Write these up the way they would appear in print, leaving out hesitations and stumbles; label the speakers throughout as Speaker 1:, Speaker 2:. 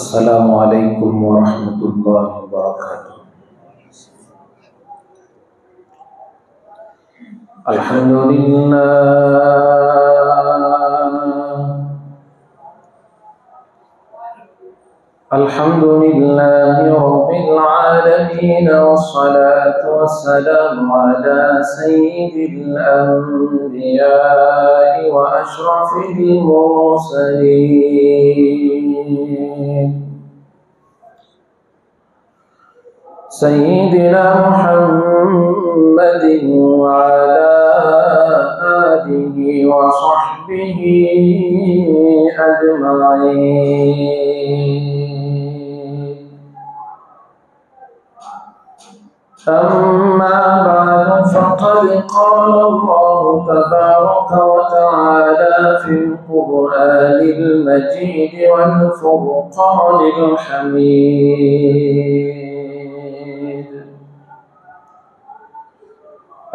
Speaker 1: अस्सलामु अलैकुम वरहमतुल्लाहि वबरकातुहू। अल्हम्दुलिल्लाहि रब्बिल आलमीन वस्सलातु वस्सलामु अला सय्यिदिल अंबिया'i व अशरफिल मुरसलीन सय्यिदिना मुहम्मदिन व अला आलिहि व सहबिहि अजमईन। अम्मा बाद फ़क़द क़ाल अल्लाहु तबारक व तआला फ़िल क़ुरआनिल मजीद वल फ़ुरक़ानिल हमीद।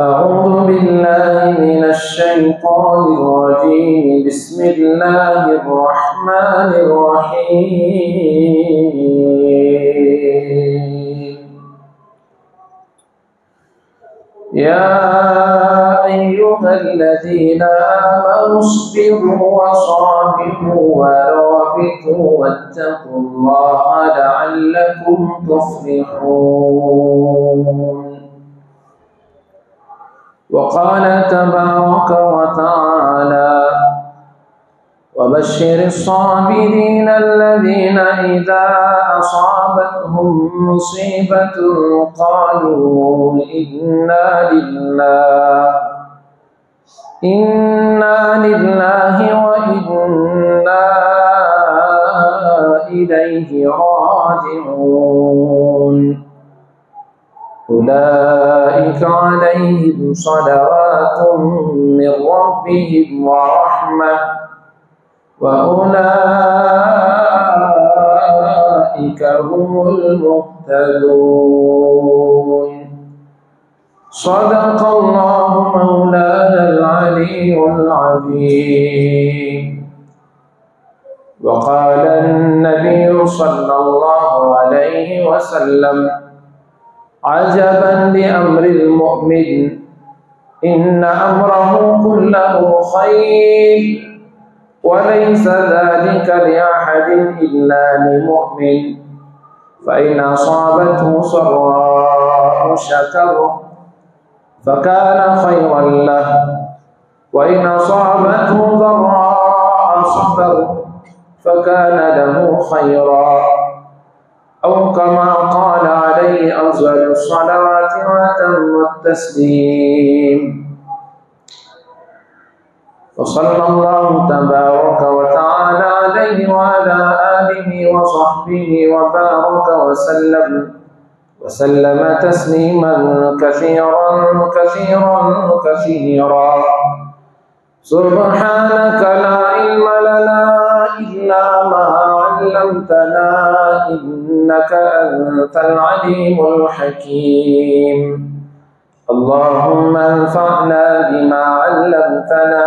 Speaker 1: अऊज़ु बिल्लाहि मिनश शैतानिर रजीम। बिस्मिल्लाहिर रहमानिर रहीम। या अय्युहल्लज़ीना आमनू अस्बिरु वसाबिरु वराबितू वत्तक़ुल्लाहा लअल्लकुम तुफ़्लिहून। वक़ाल तबारक व तआला वबश्शिरिस साबिरीन अल्लज़ीना इज़ा असाबतहुम मुसीबतुन क़ालू इन्ना लिल्लाहि व इन्ना इलैहि राजिऊन। उलाइका अलैहिम सलवातुम मिर रब्बिहिम व रहमह व उलाइका हुमुल मुहतदून। सदक़ल्लाहु मौलानल अलीयुल अज़ीम। वक़ाल अन्नबिय्यु सल्लल्लाहु अलैहि वसल्लम अजबन लिअम्रिल मुअमिन इन्ना अम्रहु कुल्लहु खैर वलैसा ज़ालिका लिअहदिन इल्ला लिमुअमिन फ़इन असाबतहु सर्राअु शकर फ़कान खैरन लहु वइन असाबतहु ज़र्राअु सबर फ़कान लहु खैरा औ कमा क़ाल अलैहि अफ़ज़लुस सलावाति व अतम्मुत तस्लीम। वसल्लल्लाहु तबारक व तआला अलैहि व अला आलिहि व सहबिहि व बारक व सल्लम तस्लीमन कसीरा। सुब्हानक ला इल्म लना इल्ला मा अल्लमतना इन्नका अंतल अलीमुल हकीम। अल्लाहुम्मा अंफ़अना बिमा अल्लमतना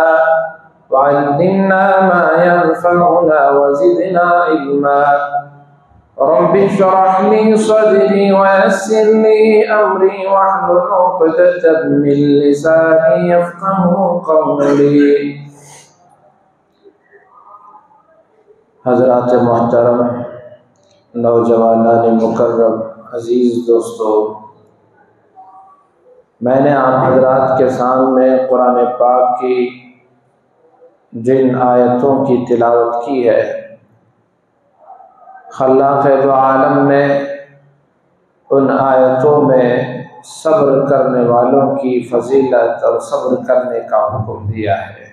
Speaker 1: वअल्लिमना मा यंफ़अुना वज़िदना इल्मा। रब्बि इश्रह ली सदरी वयस्सिर ली अमरी वहलुल उक़दतम मिन लिसानी यफ़क़हू क़ौली। हज़रात मोहतरम, नौजवानान मुकर्रम, अज़ीज़ दोस्तों, मैंने आप हज़रात के सामने कुरान पाक की जिन आयतों की तिलावत की है, खल्लाक़े दो आलम ने उन आयतों में सब्र करने वालों की फजीलत और सब्र करने का हुक्म दिया है।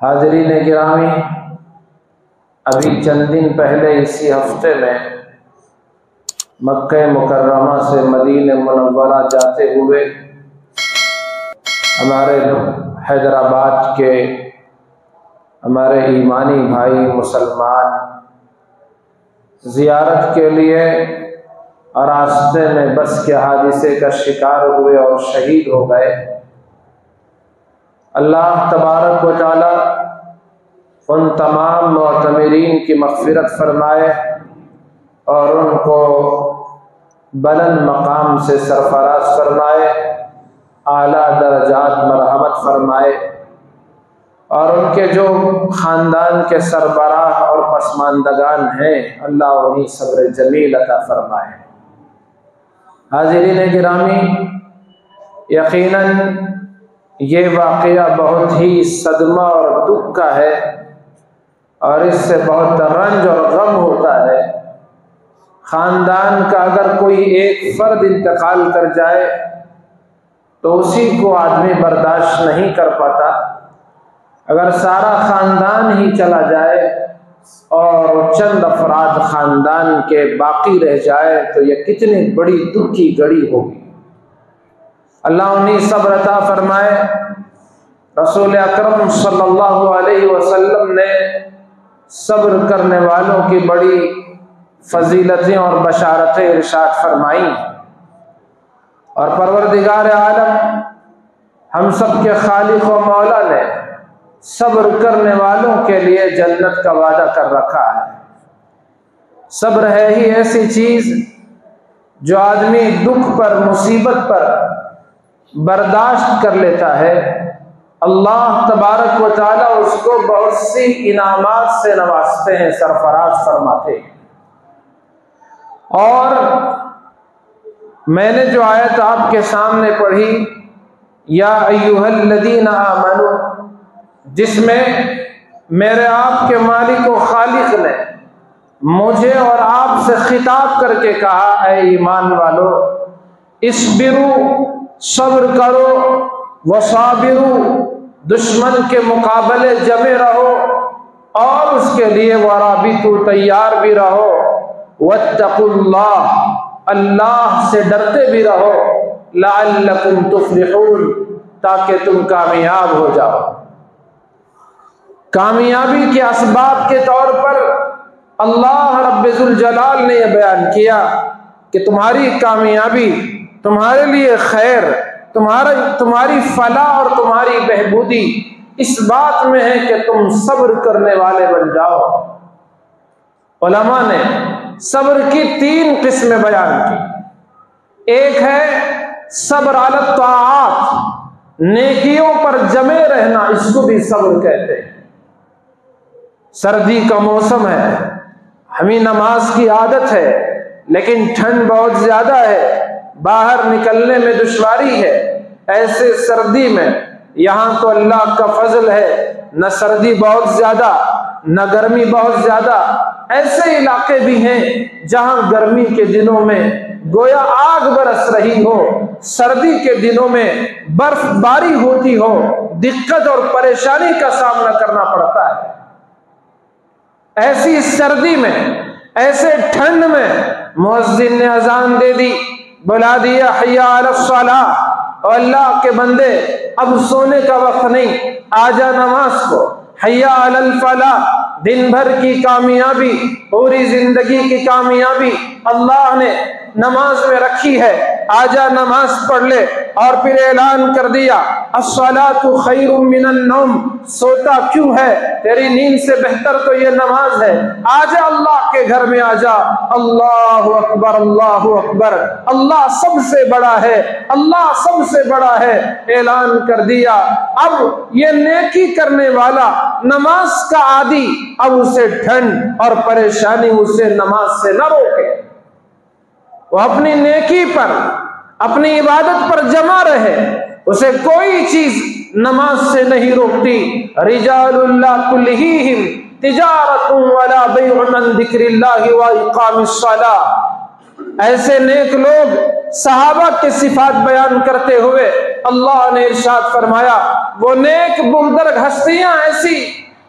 Speaker 1: हाज़रीन गिरामी, अभी चंद दिन पहले इसी हफ्ते में मक्का मुकर्रमा से मदीने मुनव्वरा जाते हुए हमारे हैदराबाद के हमारे ईमानी भाई मुसलमान ज़ियारत के लिए रास्ते में बस के हादसे का शिकार हुए और शहीद हो गए। अल्लाह तबारक व तआला उन तमाम मुअतमिरीन की मग़फ़िरत फ़रमाए और उनको बुलंद मकाम से सरफराज फरमाए, आला दर्जात मरहमत फरमाए और उनके जो ख़ानदान के सरबराह और पसमानदगान हैं अल्लाह उन्हें सब्र जमील अता फरमाए। हाज़िरीन गिरामी, यकीनन ये वाक़या बहुत ही सदमा और दुख का है और इससे बहुत रंज और गम होता है। ख़ानदान का अगर कोई एक फ़र्द इंतकाल कर जाए तो उसी को आदमी बर्दाश्त नहीं कर पाता। अगर सारा ख़ानदान ही चला जाए और चंद अफराद ख़ानदान के बाकी रह जाए तो यह कितनी बड़ी दुख की घड़ी होगी। अल्लाह उन्हें सब्र अता फरमाए। रसूल अकरम सल्लल्लाहु अलैहि वसल्लम ने सब्र करने वालों की बड़ी फजीलतें और बशारतें इरशाद फरमाई और परवरदिगार आलम हम सब के खालिक व मौला ने सब्र करने वालों के लिए जन्नत का वादा कर रखा है। सब्र है ही ऐसी चीज़ जो आदमी दुख पर, मुसीबत पर बर्दाश्त कर लेता है। अल्लाह तबारक व तआला उसको बहुत सी इनामात से नवाजते हैं, सरफराज फरमाते हैं। और मैंने जो आयत आपके सामने पढ़ी, या अय्युहल्लज़ीना आमनू, जिसमें मेरे आपके मालिक व खालिक ने मुझे और आपसे खिताब करके कहा, ऐ ईमान वालो, इस्बिरू, सब्र करो, वसाबिरू, दुश्मन के मुकाबले जमे रहो और उसके लिए वराबितु, तैयार भी रहो, वत्तकुल्लाह, अल्लाह से डरते भी रहो, लअल्लकुम तुफ्लिहून, ताकि तुम कामयाब हो जाओ। कामयाबी के असबाब के तौर पर अल्लाह रब्बुल जलाल ने यह बयान किया कि तुम्हारी कामयाबी, तुम्हारे लिए खैर, तुम्हारी फलाह और तुम्हारी बहबूदी इस बात में है कि तुम सब्र करने वाले बन जाओ। उलमा ने सब्र की 3 किस्में बयान की। एक है सब्र अला ताआत, नेकियों पर जमे रहना, इसको भी सब्र कहते हैं। सर्दी का मौसम है, हमें नमाज की आदत है, लेकिन ठंड बहुत ज्यादा है, बाहर निकलने में दुश्वारी है। ऐसे सर्दी में यहाँ तो अल्लाह का फजल है, न सर्दी बहुत ज्यादा न गर्मी बहुत ज्यादा। ऐसे इलाके भी हैं जहाँ गर्मी के दिनों में गोया आग बरस रही हो, सर्दी के दिनों में बर्फबारी होती हो, दिक्कत और परेशानी का सामना करना पड़ता है। ऐसी सर्दी में, ऐसे ठंड में मुअज्जिन ने अजान दे दी, बुला दिया, हय्या अलस सलाह, और अल्लाह के बंदे अब सोने का वक्त नहीं, आजा नमाज को, हय्या अलल फलाह, दिन भर की कामयाबी, पूरी जिंदगी की कामयाबी अल्लाह ने नमाज में रखी है, आजा नमाज पढ़ ले। और फिर ऐलान कर दिया, अस्सलातु खैरुम मिनन नौम, सोता क्यों है, तेरी नींद से बेहतर तो ये नमाज है, आजा अल्लाह के घर में आजा। अल्लाहु अकबर, अल्लाहु अकबर, अल्लाह सबसे बड़ा है, अल्लाह सबसे बड़ा है, ऐलान कर दिया। अब ये नेकी करने वाला, नमाज का आदी, अब उसे ठंड और परेशानी उसे नमाज से न रोके, वो अपनी नेकी पर, अपनी इबादत पर जमा रहे, उसे कोई चीज नमाज से नहीं रोकती। रिजालुल्लाह तुल्हीहिम तिजारतुन वला बैउन अन जिक्रिल्लाहि व इकामिस सलाह। ऐसे नेक लोग, सहाबा के सिफात बयान करते हुए अल्लाह ने इरशाद फरमाया, वो नेक बुजुर्ग हस्तियां ऐसी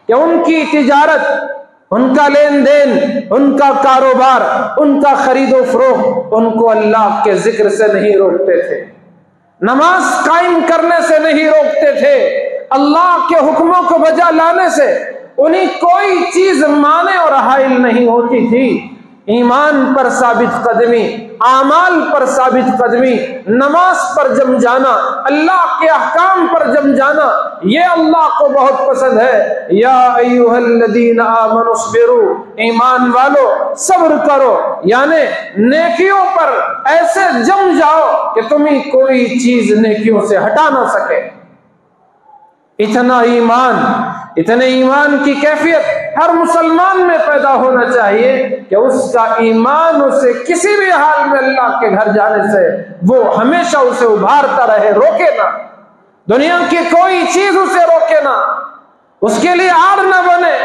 Speaker 1: कि उनकी तिजारत, उनका लेन देन, उनका कारोबार, उनका खरीदो फरोख्त उनको अल्लाह के जिक्र से नहीं रोकते थे, नमाज कायम करने से नहीं रोकते थे, अल्लाह के हुक्मों को बजा लाने से उन्हें कोई चीज माने और हाइल नहीं होती थी। ईमान पर साबित कदमी, आमाल पर साबित कदमी, नमाज पर जम जाना, अल्लाह के अहकाम पर जम जाना, ये अल्लाह को बहुत पसंद है। या अय्युहल्लज़ीना आमनुस्बिरू, ईमान वालो सब्र करो, यानी नेकियों पर ऐसे जम जाओ कि तुम्हें कोई चीज नेकियों से हटा ना सके। इतने ईमान की कैफियत हर मुसलमान में पैदा होना चाहिए कि उसका ईमान उसे किसी भी हाल में अल्लाह के घर जाने से वो हमेशा उसे उभारता रहे, रोके ना। दुनिया की कोई चीज उसे रोके ना, उसके लिए आड़ ना बने।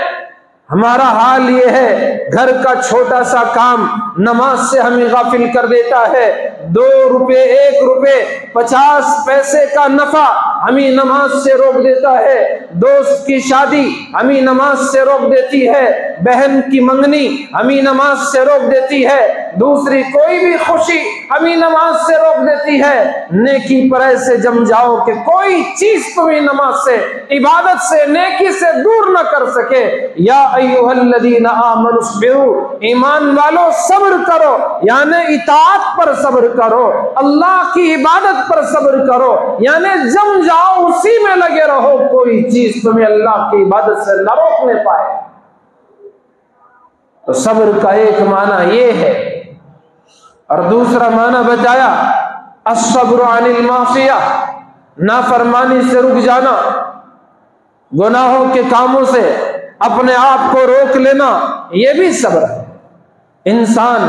Speaker 1: हमारा हाल ये है, घर का छोटा सा काम नमाज से हमें गाफिल कर देता है। 2 रुपए 1 रुपए 50 पैसे का नफा हमें नमाज से रोक देता है। दोस्त की शादी हमें नमाज से रोक देती है। बहन की मंगनी हमें नमाज से रोक देती है। दूसरी कोई भी खुशी हमें नमाज से रोक देती है। नेकी पर ऐसे जम जाओ कि कोई चीज तुम्हें नमाज से, इबादत से, नेकी से दूर न कर सके। या अय्युहल्लज़ीना आमनुस्बिरू, ईमान वालों सब्र करो, यानी इताअत पर सब्र करो, अल्लाह की इबादत पर सब्र करो, यानी जम जाओ, उसी में लगे रहो, कोई चीज तुम्हें अल्लाह की इबादत से न रोकने पाए। तो सब्र का एक माना ये है, और दूसरा माना बताया अस्सब्रु अनिल मासिया, नाफरमानी से रुक जाना, गुनाहों के कामों से अपने आप को रोक लेना, यह भी सब्र है। इंसान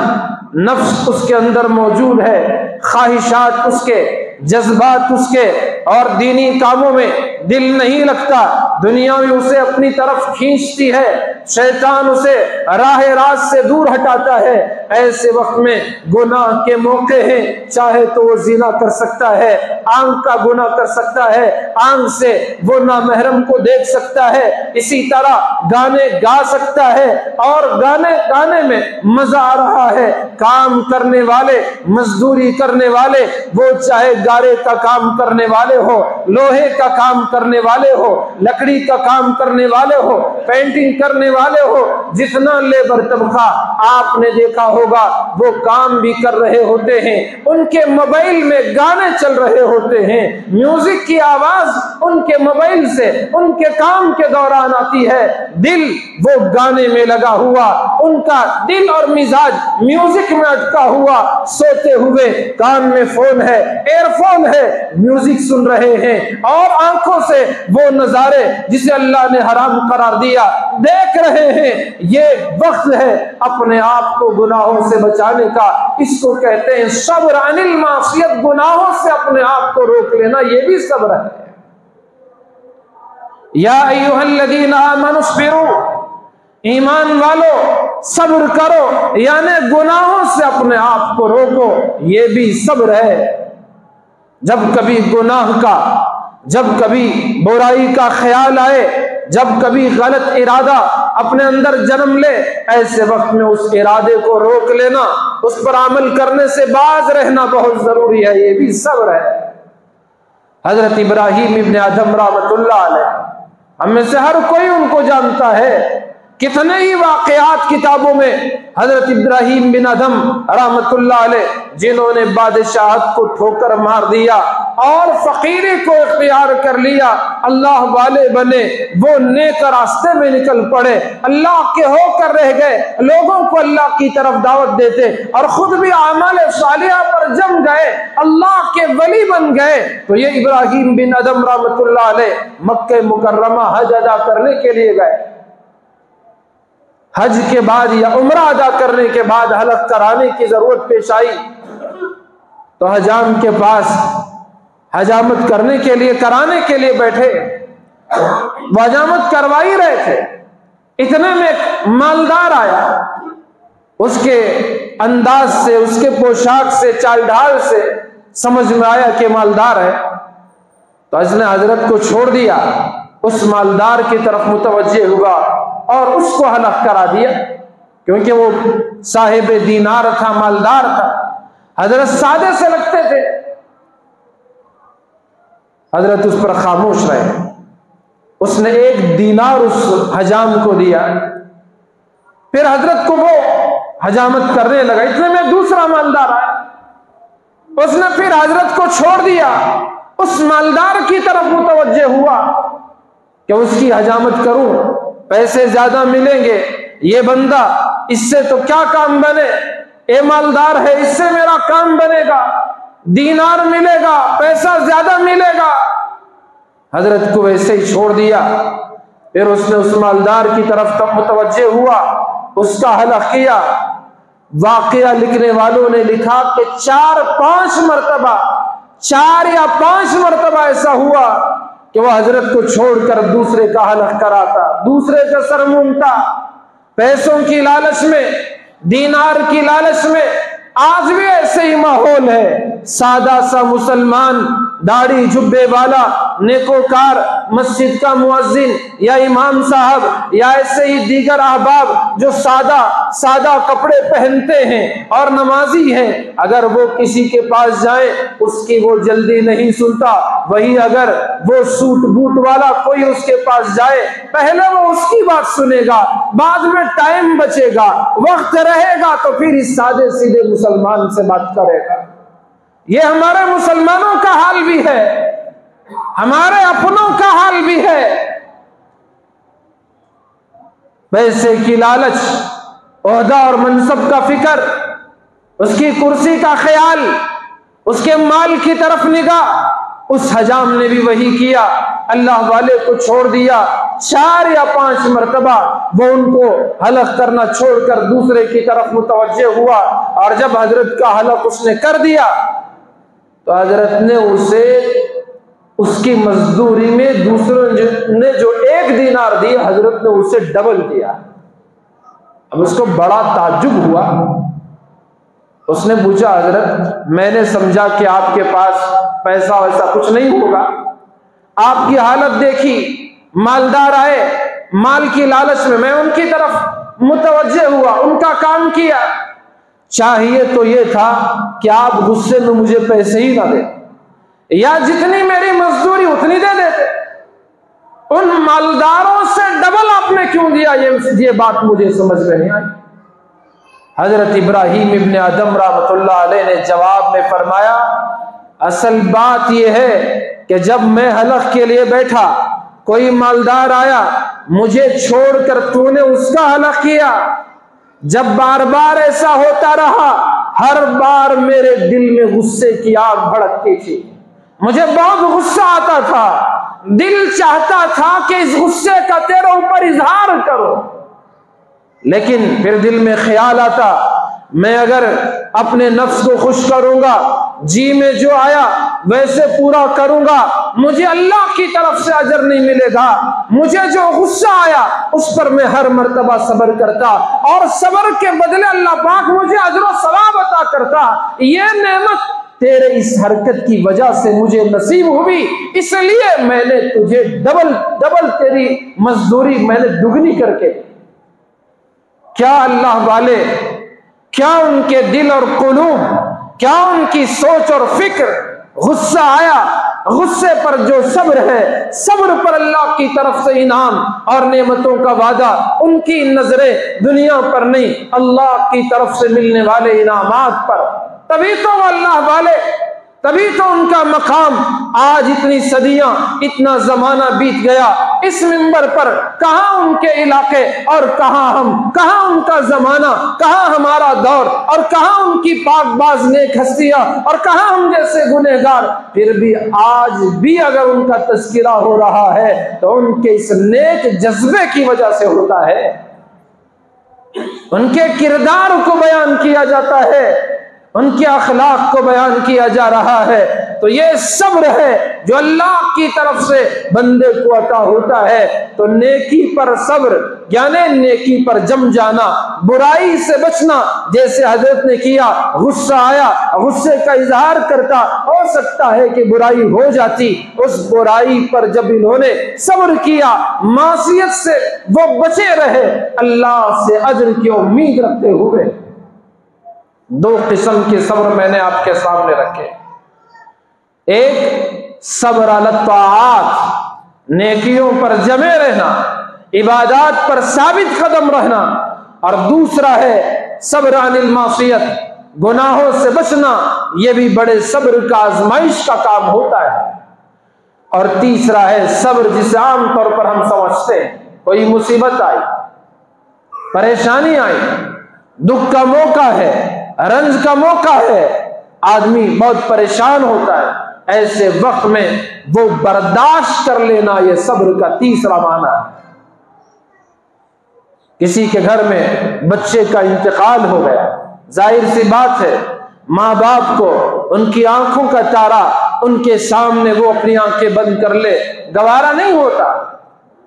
Speaker 1: नफ्स उसके अंदर मौजूद है, ख्वाहिशात उसके, जज्बात उसके, और दीनी कामों में दिल नहीं लगता, दुनिया में उसे अपनी तरफ खींचती है, शैतान उसे राह रास्त से दूर हटाता है। ऐसे वक्त में गुनाह के मौके हैं, चाहे तो वो जिना कर सकता है, आंख का गुनाह कर सकता है, आंख से वो नामहरम को देख सकता है, इसी तरह गाने गा सकता है, और गाने में मजा आ रहा है। काम करने वाले, मजदूरी करने वाले, वो चाहे गारे का काम करने वाले हो, लोहे का काम करने वाले हो, लकड़ी का काम करने वाले हो, पेंटिंग करने वाले हो, जितना लेबर तबका आपने देखा होगा वो काम भी कर रहे होते हैं। उनके मोबाइल में गाने चल रहे होते हैं, म्यूजिक की आवाज उनके मोबाइल से उनके काम के दौरान आती है। दिल वो गाने में लगा हुआ, उनका दिल और मिजाज म्यूजिक में अटका हुआ, सोते हुए कान में फोन है, एयरफोन है, म्यूजिक सुन रहे हैं, और आंखों से वो नजारे जिसे अल्लाह ने हराम करार दिया देख रहे हैं। ये वक्त है अपने आप को गुनाहों से बचाने का। इसको कहते हैं सब्र अनिल मासियत, गुनाहों से अपने आप को रोक लेना, ये भी सब्र है। या अय्युहल्लज़ीना आमनुस्बिरू, ईमान वालो सब्र करो, यानी गुनाहों से अपने आप को रोको, ये भी सब्र है। जब कभी गुनाह का, जब कभी बुराई का ख्याल आए, जब कभी गलत इरादा अपने अंदर जन्म ले, ऐसे वक्त में उस इरादे को रोक लेना, उस पर अमल करने से बाज रहना बहुत जरूरी है, ये भी सब्र है। हजरत इब्राहीम इब्न अदहम रहमतुल्लाह अलैह, हम में से हर कोई उनको जानता है। कितने ही वाकयात किताबों में हजरत इब्राहीम बिन अदहम रहमतुल्लाह अलैह, जिन्होंने बादशाहत को ठोकर मार दिया और फकीरी को इख्तियार कर लिया, अल्लाह वाले बने, वो नेक रास्ते में निकल पड़े, अल्लाह के होकर रह गए, लोगों को अल्लाह की तरफ दावत देते, और खुद भी आमाल सालिहा पर जम गए, अल्लाह के वली बन गए। तो ये इब्राहीम बिन अदहम रहमतुल्लाह अलैह मक्के मुकर्रमा हज अदा करने के लिए गए। हज के बाद या उम्रा अदा करने के बाद हलक कराने की जरूरत पेश आई, तो हजाम के पास हजामत करने के लिए, कराने के लिए बैठे, वो हजामत करवा ही रहे थे। इतने में एक मालदार आया, उसके अंदाज से, उसके पोशाक से, चाल ढाल से समझ में आया कि मालदार है। तो इसने हजरत को छोड़ दिया, उस मालदार की तरफ मुतवज्जे हुआ और उसको हलक करा दिया, क्योंकि वो साहिब दीनार था, मालदार था। हजरत सादे से लगते थे, हजरत उस पर खामोश रहे। उसने 1 दीनार उस हजाम को दिया, फिर हजरत को वो हजामत करने लगा। इतने में दूसरा मालदार आया, उसने फिर हजरत को छोड़ दिया, उस मालदार की तरफ मुतवज्जे हुआ कि उसकी हजामत करूं, पैसे ज्यादा मिलेंगे, ये बंदा, इससे तो क्या काम बने, ये मालदार है, इससे मेरा काम बनेगा, दीनार मिलेगा, पैसा ज्यादा मिलेगा। हजरत को वैसे ही छोड़ दिया। फिर उसने उस मालदार की तरफ तब मुतवज्जे हुआ, उसका हलफ किया। वाकया लिखने वालों ने लिखा कि 4-5 मरतबा, 4 या 5 मरतबा ऐसा हुआ कि वह हजरत को छोड़कर दूसरे का हलफ कराता, दूसरे का सर मूंदता, पैसों की लालच में, दीनार की लालच में। आज भी ऐसे ही माहौल है। सादा सा मुसलमान, दाढ़ी जुब्बे वाला, नेकोकार, मस्जिद का मुअज्जिन या इमाम साहब या ऐसे ही दीगर अहबाब जो सादा कपड़े पहनते हैं और नमाजी हैं, अगर वो किसी के पास जाए उसकी वो जल्दी नहीं सुनता। वही अगर वो सूट बूट वाला कोई उसके पास जाए, पहले वो उसकी बात सुनेगा, बाद में टाइम बचेगा, वक्त रहेगा तो फिर इस सादे सीधे मुसलमान से बात करेगा। ये हमारे मुसलमानों का हाल भी है, हमारे अपनों का हाल भी है। पैसे की लालच, ओहदा और मनसब का फिक्र, उसकी कुर्सी का ख्याल, उसके माल की तरफ निगाह। उस हजाम ने भी वही किया, अल्लाह वाले को छोड़ दिया। 4 या 5 मरतबा वो उनको हलफ करना छोड़कर दूसरे की तरफ मुतवज्जे हुआ। और जब हजरत का हलफ उसने कर दिया तो हजरत ने उसे उसकी मजदूरी में दूसरों ने जो 1 दीनार दी, हजरत ने उसे डबल दिया। अब उसको बड़ा ताज्जुब हुआ। उसने पूछा, हजरत मैंने समझा कि आपके पास पैसा वैसा कुछ नहीं होगा, आपकी हालत देखी, मालदार आए, माल की लालच में मैं उनकी तरफ मुतवज्जे हुआ, उनका काम किया। चाहिए तो ये था कि आप गुस्से में मुझे पैसे ही ना दे, या जितनी मेरी मजदूरी उतनी दे देते। उन मालदारों से डबल आपने क्यों दिया, ये बात मुझे समझ में नहीं आई। हजरत इब्राहीम इब्ने अदम रहमतुल्लाह अलैह ने जवाब में फरमाया, असल बात यह है कि जब मैं हलफ के लिए बैठा, कोई मालदार आया, मुझे छोड़कर तूने उसका हलफ किया। जब बार बार ऐसा होता रहा, हर बार मेरे दिल में गुस्से की आग भड़कती थी, मुझे बहुत गुस्सा आता था, दिल चाहता था कि इस गुस्से का तेरे ऊपर इजहार करो, लेकिन फिर दिल में ख्याल आता, मैं अगर अपने नफ्स को खुश करूंगा, जी में जो आया वैसे पूरा करूंगा, मुझे अल्लाह की तरफ से अजर नहीं मिलेगा। मुझे जो गुस्सा आया उस पर मैं हर मर्तबा सब्र करता, और सब्र के बदले अल्लाह पाक मुझे अजर व सवाब अता करता। ये नेमत तेरे इस हरकत की वजह से मुझे नसीब हुई, इसलिए मैंने तुझे डबल तेरी मजदूरी मैंने दुगनी करके। क्या अल्लाह वाले, क्या उनके दिल और कुलूब, क्या उनकी सोच और फिक्र। गुस्सा आया, गुस्से पर जो सब्र है, सब्र पर अल्लाह की तरफ से इनाम और नेमतों का वादा। उनकी नजरें दुनिया पर नहीं, अल्लाह की तरफ से मिलने वाले इनामात पर। तभी तो अल्लाह वाले, तभी तो उनका मकाम। आज इतनी सदियां, इतना जमाना बीत गया, इस मिंबर पर कहां उनके इलाके और कहां हम, कहां उनका जमाना, कहां हमारा दौर, और कहां उनकी पाकबाज नेक हस्तियां, और कहां हम जैसे गुनहगार। फिर भी आज भी अगर उनका तज़किरा हो रहा है तो उनके इस नेक जज्बे की वजह से होता है, उनके किरदार को बयान किया जाता है, उनके अखलाक को बयान किया जा रहा है। तो ये सब्र है जो अल्लाह की तरफ से बंदे को अता होता है। तो नेकी पर सब्र यानी नेकी पर जम जाना, बुराई से बचना, जैसे हजरत ने किया। गुस्सा आया, गुस्से का इजहार करता, हो सकता है कि बुराई हो जाती, उस बुराई पर जब इन्होंने सब्र किया, मासियत से वो बचे रहे, अल्लाह से अजर की उम्मीद रखते हुए। 2 किस्म के सब्र मैंने आपके सामने रखे। एक सब्र अला ताआत, नेकियों पर जमे रहना, इबादत पर साबित कदम रहना, और दूसरा है सब्र अनिल मासियत, गुनाहों से बचना, यह भी बड़े सब्र का आजमाइश का काम होता है। और तीसरा है सब्र, जिसे आमतौर पर हम समझते हैं, कोई मुसीबत आई, परेशानी आई, दुख का मौका है, रंज का मौका है, आदमी बहुत परेशान होता है, ऐसे वक्त में वो बर्दाश्त कर लेना, यह सब्र का तीसरा माना है। किसी के घर में बच्चे का इंतकाल हो गया, जाहिर सी बात है माँ बाप को उनकी आंखों का तारा उनके सामने वो अपनी आंखें बंद कर ले, गवारा नहीं होता,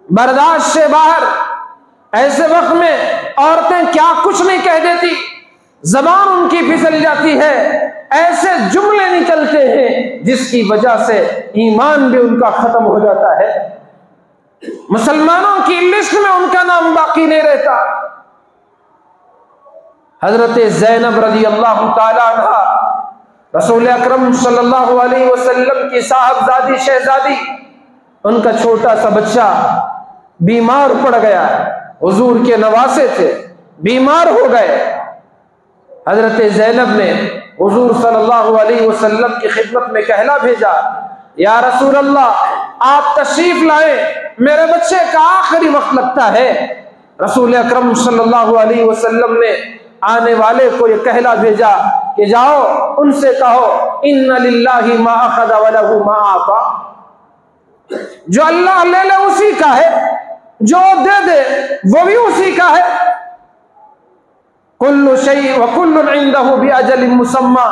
Speaker 1: बर्दाश्त से बाहर। ऐसे वक्त में औरतें क्या कुछ नहीं कह देती, जबान उनकी फिसल जाती है, ऐसे जुमले निकलते हैं जिसकी वजह से ईमान भी उनका खत्म हो जाता है, मुसलमानों की लिस्ट में उनका नाम बाकी नहीं रहता। हजरत ज़ैनब रज़ी अल्लाह ताला अन्हा, रसूल अकरम सल्लल्लाहु अलैहि वसल्लम की साहबजादी शहजादी, उनका छोटा सा बच्चा बीमार पड़ गया, हुजूर के नवासे थे, बीमार हो गए। हजरत ज़ैनब ने हुजूर सल्लल्लाहु अलैहि वसल्लम की खिदमत में कहला भेजा, या रसूल अल्लाह, आप तशरीफ लाए, मेरे बच्चे का आखिरी वक्त लगता है। रसूल अकरम सल्लल्लाहु अलैहि वसल्लम ने आने वाले को यह कहला भेजा कि जाओ उनसे कहो, इन्ना लिल्लाहि मा अखज़ व लहू मा आता, जो अल्लाह ले ले उसी का है, जो दे दे वो भी उसी का है। कुल्लु शै व कुल्लुन इंदहु बि अजलिन मुसम्मा,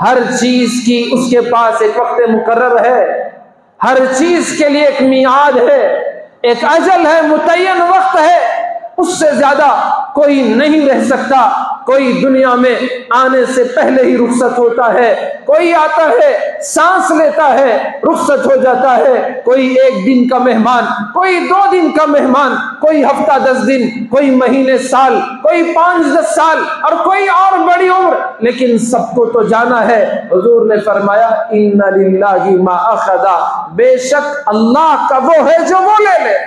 Speaker 1: हर चीज की उसके पास एक वक्त मुकर्रर है, हर चीज के लिए एक मियाद है, एक अजल है, मुतय्यन वक्त है, उससे ज्यादा कोई नहीं रह सकता। कोई दुनिया में आने से पहले ही रुखसत होता है, कोई आता है सांस लेता है रुखसत हो जाता है, कोई एक दिन का मेहमान, कोई 2 दिन का मेहमान, कोई हफ्ता 10 दिन, कोई महीने साल, कोई 5-10 साल और कोई और बड़ी उम्र, लेकिन सबको तो जाना है। हुजूर ने फरमाया, इन्ना लिल्लाहि मा अखज़ा, बेशक अल्लाह का वो है जो वो ले ले,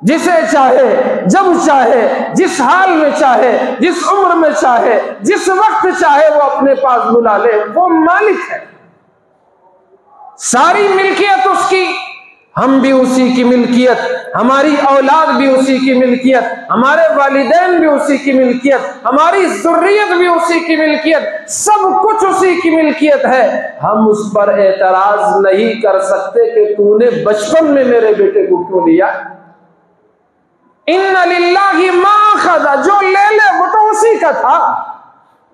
Speaker 1: जिसे चाहे, जब चाहे, जिस हाल में चाहे, जिस उम्र में चाहे, जिस वक्त चाहे वो अपने पास बुला ले, वो मालिक है, सारी मिल्कियत उसकी, हम भी उसी की मिल्कियत, हमारी औलाद भी उसी की मिल्कियत, हमारे वालिदैन भी उसी की मिल्कियत, हमारी ज़ुर्रियत भी उसी की मिल्कियत, सब कुछ उसी की मिल्कियत है। हम उस पर एतराज नहीं कर सकते कि तूने बचपन में मेरे बेटे को क्यों लिया। इन्ना लिल्लाहि मा अखज़ा, जो ले ले वो तो उसी का था,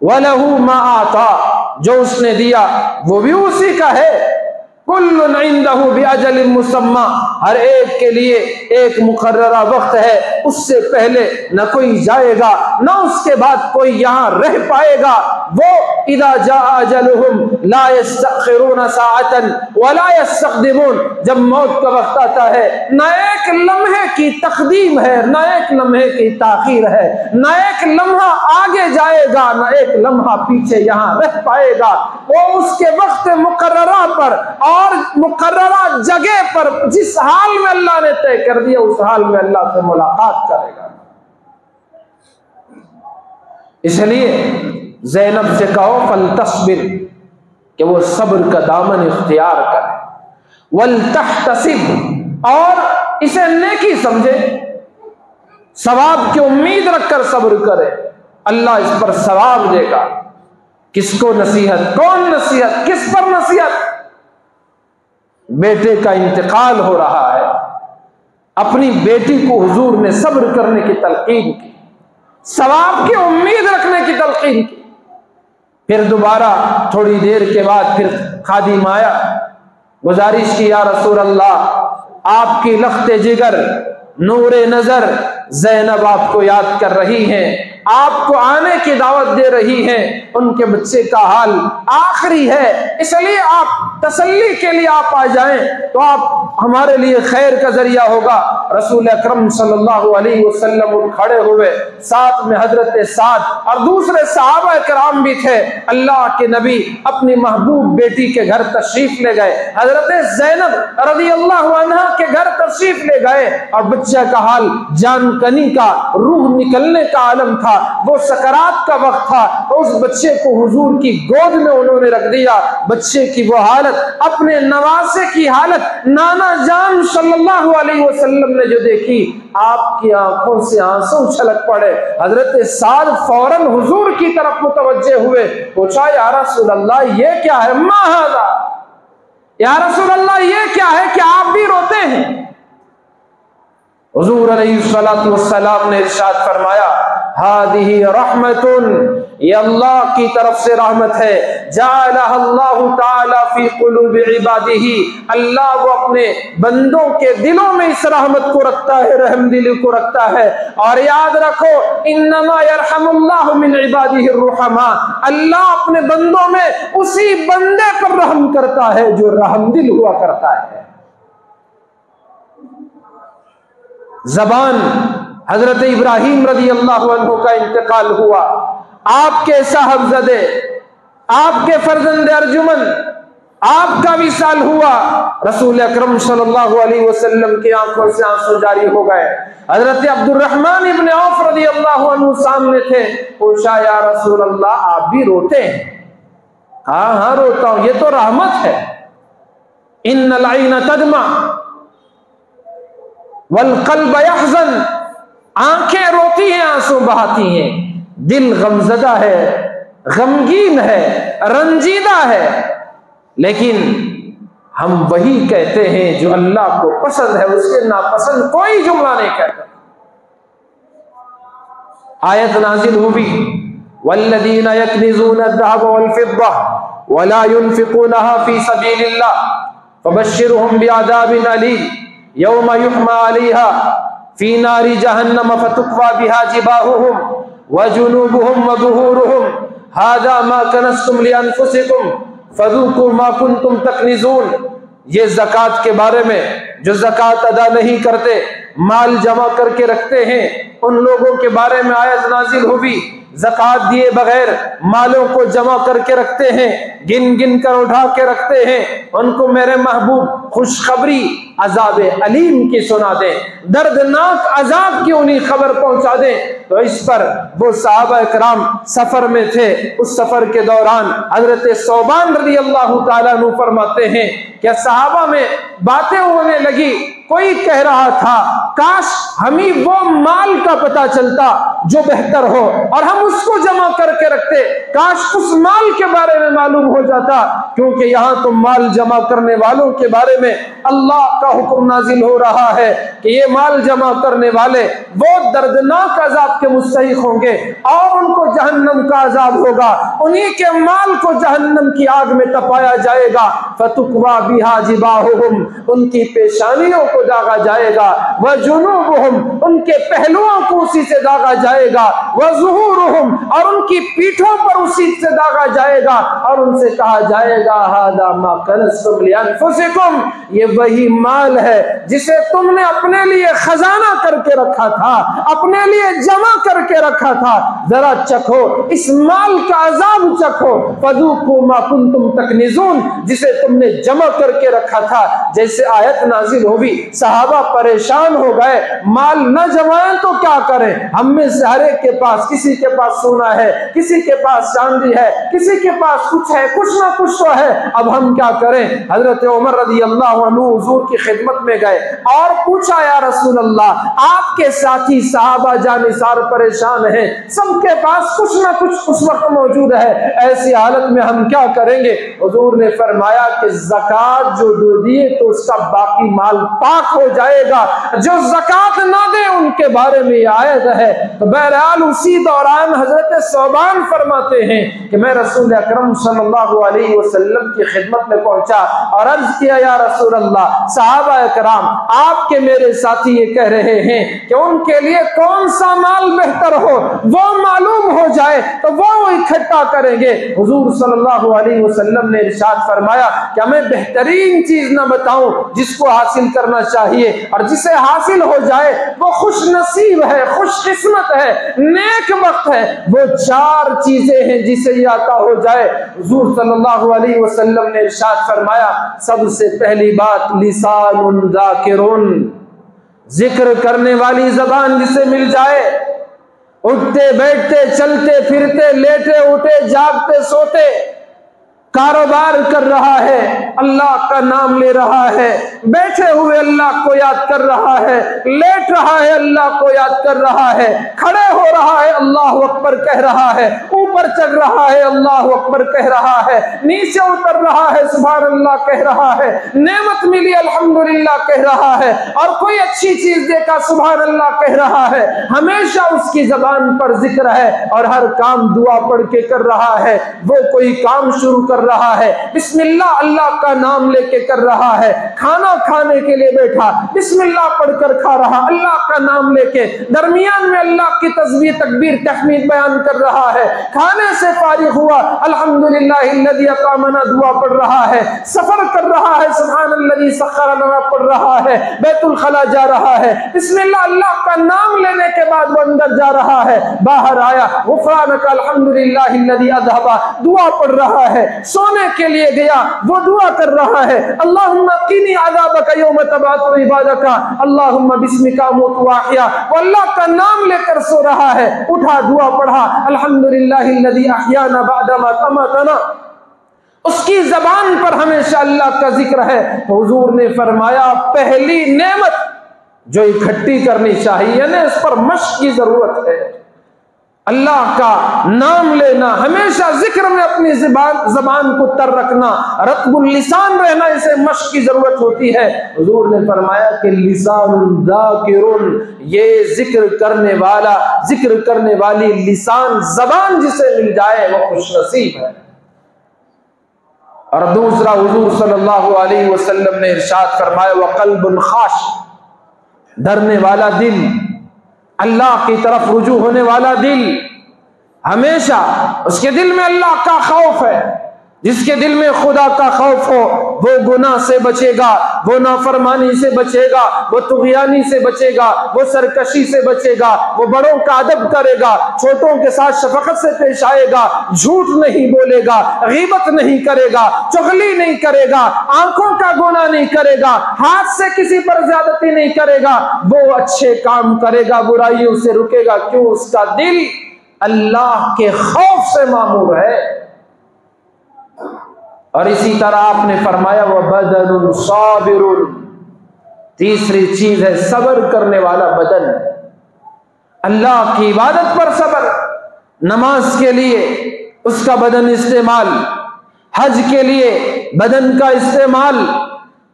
Speaker 1: वलहू मा आता, जो उसने दिया वो भी उसी का है। कुल्लुन इंदहु बि अजलिन मुसम्मा, हर एक के लिए एक मुकर्ररा वक्त है, उससे पहले न कोई जाएगा न उसके बाद कोई यहाँ रह पाएगा। वो इदा जा अजलुहुम ला यस्तअखिरून साअतन वला यस्तक़दिमून, जब मौत का वक्त आता है न एक लम्हे की तकदीम है, न एक लम्हे की ताखीर है, न एक लम्हा आगे जाएगा न एक लम्हा पीछे यहाँ रह पाएगा। वो उसके वक्त मुकर्ररा पर और मुकर्ररा जगह पर जिस हाल में अल्लाह ने तय कर दिया उस हाल में अल्लाह से मुलाकात करेगा। इसलिए ज़ैनब से कहो फल तस्बिर, कि वो सब्र का दामन इख्तियार करे, वल तहतसिब, और इसे नेकी समझे, सवाब की उम्मीद रखकर सब्र करे, अल्लाह इस पर सवाब देगा। किसको नसीहत, कौन नसीहत, किस पर नसीहत? बेटे का इंतकाल हो रहा है, अपनी बेटी को हुजूर ने सब्र करने की तलकीन की, सवाब की उम्मीद रखने की तलकीन की। फिर दोबारा थोड़ी देर के बाद फिर खादिम आया, गुजारिश की, या रसूल अल्लाह, आपकी लख्ते जिगर, नूरे नजर ज़ैनब आपको याद कर रही हैं, आपको आने की दावत दे रही हैं, उनके बच्चे का हाल आखिरी है, इसलिए आप तसल्ली के लिए आप आ जाएं तो आप हमारे लिए खैर का जरिया होगा। रसूल अकरम सल्लल्लाहु अलैहि वसल्लम उठ खड़े हुए, साथ में हजरत साद और दूसरे सहाबा किराम भी थे। अल्लाह के नबी अपनी महबूब बेटी के घर तशरीफ ले गए, हजरत ज़ैनब रज़ी अल्लाहु अन्हा के घर तशरीफ ले गए, और बच्चे का हाल जानकनी का, रूह निकलने का आलम था। था, वो सकरात का वक्त था, तो उस बच्चे को हुजूर की गोद में उन्होंने रख दिया। बच्चे की वो हालत, अपने नवासे की हालत नाना जान सल्लल्लाहु अलैहि वसल्लम ने जो देखी, आपकी आंखों से आंसू छलक पड़े। हजरत साद फौरन हुजूर की तरफ मुतवज्जे हुए, पूछा या रसूल अल्लाह ये क्या है? मा हाज़ा, या रसूल अल्लाह ये क्या है कि आप भी रोते हैं? हुजूर अलैहिस्सलातु वस्सलाम ने इरशाद फरमाया, हादिही रहमतुन, ये अल्लाह की तरफ से रहमत है। जाअलहा अल्लाहु ताला फी कुलूबि इबादिही, अल्लाह वो अपने बंदों के दिलों में इस रहमत को रखता है, रहमदिली को रखता है। और याद रखो, इन्नमा यरहमुल्लाहु मिन इबादिही रुहमा, अल्लाह अपने बंदों में उसी बंदे पर रहम करता है जो रहमदिल हुआ करता है। जबान हजरत इब्राहिम रज़ी अल्लाहु अन्हु का इंतकाल हुआ। आपके साहबज़दे, आपके फर्जंदे अर्जुमन, आपका विसाल हुआ। रसूल अकरम सल्लल्लाहु अलैहि वसल्लम की आंखों से आंसू जारी हो गए। हजरत अब्दुर्रहमान इब्न औफ रज़ी अल्लाहु अन्हु सामने थे। पूछा या रसूल अल्लाह आप भी रोते हैं? हाँ हाँ रोता हूं, ये तो रहमत है। इन्नल ऐन तदमा वल क़ल्ब यहज़न, आंखें रोती हैं, आंसू बहाती हैं, दिल गमज़दा है, गमगीन है, रंजीदा है, लेकिन हम वही कहते हैं जो अल्लाह को पसंद है, उसके नापसंद कोई जुमला नहीं कहता। आयत नाजिल हुई, वल्लज़ीना यकनिज़ूना अज़्ज़हब वल फ़िद्दा वला युनफ़िक़ूनहा फ़ी सबीलिल्लाह फ़बश्शिरहुम बिअज़ाबिन अलीम यौम युहमा अलैहा फ़ी नारि जहन्नम फ़तुक्वा बिहा जिबाहुहुम व जुनूबुहुम व ज़ुहूरुहुम हाज़ा मा कनज़्तुम लिअन्फ़ुसिकुम फ़ज़ूक़ू मा कुन्तुम तकनिज़ून। ये ज़कात के बारे में, जो ज़कात अदा नहीं करते, माल जमा करके रखते हैं, उन लोगों के बारे में आयत नाजिल हुई। ज़कात दिए बगैर मालों को जमा करके रखते हैं, गिन गिन कर उठा के रखते हैं, उनको मेरे महबूब खुशखबरी अजाब अलीम की सुना दें, दर्दनाक अजाब की उन्हें खबर पहुंचा दें। तो इस पर वो सहाबा कराम सफर में थे। उस सफर के दौरान हजरत सौबान रज़ी अल्लाह ताला अन्हु फरमाते हैं कि सहाबा में बातें होने लगी। कोई कह रहा था काश हमें वो माल का पता चलता जो बेहतर हो और हम उसको जमा करके रखते, काश उस माल के बारे में मालूम हो जाता, क्योंकि यहाँ तो माल जमा करने वालों के बारे में अल्लाह का हुक्म नाजिल हो रहा है कि ये माल जमा करने वाले वो दर्दनाक अजाब के मुस्तहिक होंगे और उनको जहन्नम का अजाब होगा, उन्हीं के माल को जहन्नम की आग में तपाया जाएगा। फतुक्वा बिहा जिबाहुहुम, उनकी पेशानियों को दागा जाएगा, व जुनूबुहुम, उनके पहलुओं को उसी से दागा जाएगा, व ज़ुहूरुहुम, और उनकी पीठों पर उसी से दागा जाएगा, और उनसे कहा जाएगा हाज़ा मा कनज़्तुम लिअन्फ़ुसिकुम, ये वही माल है जिसे तुमने अपने लिए खजाना करके रखा था, अपने लिए जमा करके रखा था, जरा चखो, इस माल का अजाब चखो। फज़ूक़ू मा कुन्तुम तकनिज़ून, जिसे तुमने जमा करके रखा था। जैसे आयत नाजिल हुई, सहाबा परेशान हो गए, माल न जमाएं तो क्या करें, हम में से हर एक के पास, किसी के पास सोना है, किसी के पास चांदी है, किसी के पास कुछ है, कुछ ना कुछ तो है, अब हम क्या करें। हजरत उमर रज़ी अल्लाह अन्हु हुजूर की खिदमत में गए और पूछा या रसूल अल्लाह, आपके साथी सहाबा जानिसार परेशान हैं, सबके पास कुछ ना कुछ उस वक्त मौजूद है, ऐसी हालत में हम क्या करेंगे। हुजूर ने फरमाया कि ज़कात जो दिए तो उसका बाकी माल पाक हो जाएगा, जो ज़कात ना दे उनके बारे में आयत है। तो बहरहाल उसी दौरान हजरत सौबान फरमाते हैं कि मैं रसूल अकरम सल्लल्लाहु अलैहि वसल्लम की खिदमत में पहुंचा और अर्ज किया या रसूल अल्लाह, सहाबा कराम आपके मेरे साथी ये कह रहे हैं कि उनके लिए कौन सा माल बेहतर हो वो मालूम हो जाए तो वो इकट्ठा करेंगे। हुजूर सल्लल्लाहु अलैहि वसल्लम ने इरशाद फरमाया क्या मैं बेहतरीन चीज न बताऊं जिसको हासिल करना चाहिए, और जिसे हासिल हो जाए वो खुश नसीब है, खुशकिस्मत है, नेक वक्त है। वो चार चीजें हैं जिसे ये अता हो जाए। हुजूर सल्लल्लाहु अलैहि वसल्लम ने इरशाद फरमाया सबसे पहली बात लिसानुन ज़ाकिरुन, जिक्र करने वाली जबान जिसे मिल जाए, उठते बैठते चलते फिरते लेटे उठे जागते सोते कारोबार कर रहा है, अल्लाह का नाम ले रहा है, बैठे हुए अल्लाह को याद कर रहा है, लेट रहा है अल्लाह को याद कर रहा है, खड़े हो रहा है अल्लाह अकबर कह रहा है, ऊपर चढ़ रहा है अल्लाह अकबर कह रहा है, नीचे उतर रहा है सुभान अल्लाह कह रहा है, नेमत मिली अल्हम्दुलिल्लाह कह रहा है, और कोई अच्छी चीज देखा सुभान अल्लाह कह रहा है। हमेशा उसकी जबान पर जिक्र है और हर काम दुआ पढ़ के कर रहा है। वो कोई काम शुरू कर रहा है, बिस्मिल्लाह अल्लाह का नाम लेके कर रहा है। खाना खाने के लिए बैठा, बिस्मिल्लाह पढ़कर खा रहा, अल्लाह का नाम लेके। दरमियान में अल्लाह की तस्बीह तकबीर तहमीद बयान कर रहा है। खाने से फारिग हुआ, अल्हम्दुलिल्लाहिल्लज़ी अक़ामना दुआ पढ़ रहा है। सफर कर रहा है, सुब्हानल्लज़ी सख़्ख़र लना पढ़ रहा है। बैतुल खला जा रहा है, बिस्मिल्लाह अल्लाह का नाम लेने के बाद वो अंदर जा रहा है। बाहर आया, गुफ़रानक अल्हम्दुलिल्लाहिल्लज़ी अज़हबा दुआ पढ़ रहा है। सोने के लिए गया, वो दुआ कर रहा है, अल्लाहुम्मा क़िनी अज़ाबका यौम तबअतु इबादका अल्लाहुम्मा बिस्मिका अमूतु व अहया। वो अल्लाह का नाम लेकर सो रहा है, उठा दुआ पढ़ा, अल्हम्दुलिल्लाहिल्लज़ी अहयाना बअदमा अमातना। उसकी जबान पर हमेशा अल्लाह का जिक्र है। तो हुजूर ने फरमाया पहली नेमत जो इकट्ठी करनी चाहिए ना, इस पर मश्क की जरूरत है। अल्लाह का नाम लेना, हमेशा जिक्र में अपनी जबान को तर रखना, रत्बुल लिसान रहना, इसे मश्क की जरूरत होती है। हुजूर ने फरमाया कि लिसानुन ज़ाकिरुन, ये जिक्र करने वाला, जिक्र करने वाली लिसान जबान जिसे मिल जाए वो खुशनसीब है। और दूसरा, हुजूर सल्लल्लाहु अलैहि वसल्लम ने इरशाद फरमाया व क़ल्बुन ख़ाश, डरने वाला दिल, अल्लाह की तरफ रुजू होने वाला दिल, हमेशा उसके दिल में अल्लाह का खौफ है। जिसके दिल में खुदा का खौफ हो वो गुनाह से बचेगा, वो नाफरमानी से बचेगा, वो तुग़यानी से बचेगा, वो सरकशी से बचेगा, वो बड़ों का अदब करेगा, छोटों के साथ शफकत से पेश आएगा, झूठ नहीं बोलेगा, गीबत नहीं करेगा, चुगली नहीं करेगा, आंखों का गुनाह नहीं करेगा, हाथ से किसी पर ज्यादती नहीं करेगा, वो अच्छे काम करेगा, बुराइयों से रुकेगा। क्यों? उसका दिल अल्लाह के खौफ से मामूर है। और इसी तरह आपने फरमाया वह बदनुन साबिरुन, तीसरी चीज है सब्र करने वाला बदन। अल्लाह की इबादत पर सब्र, नमाज के लिए उसका बदन इस्तेमाल, हज के लिए बदन का इस्तेमाल।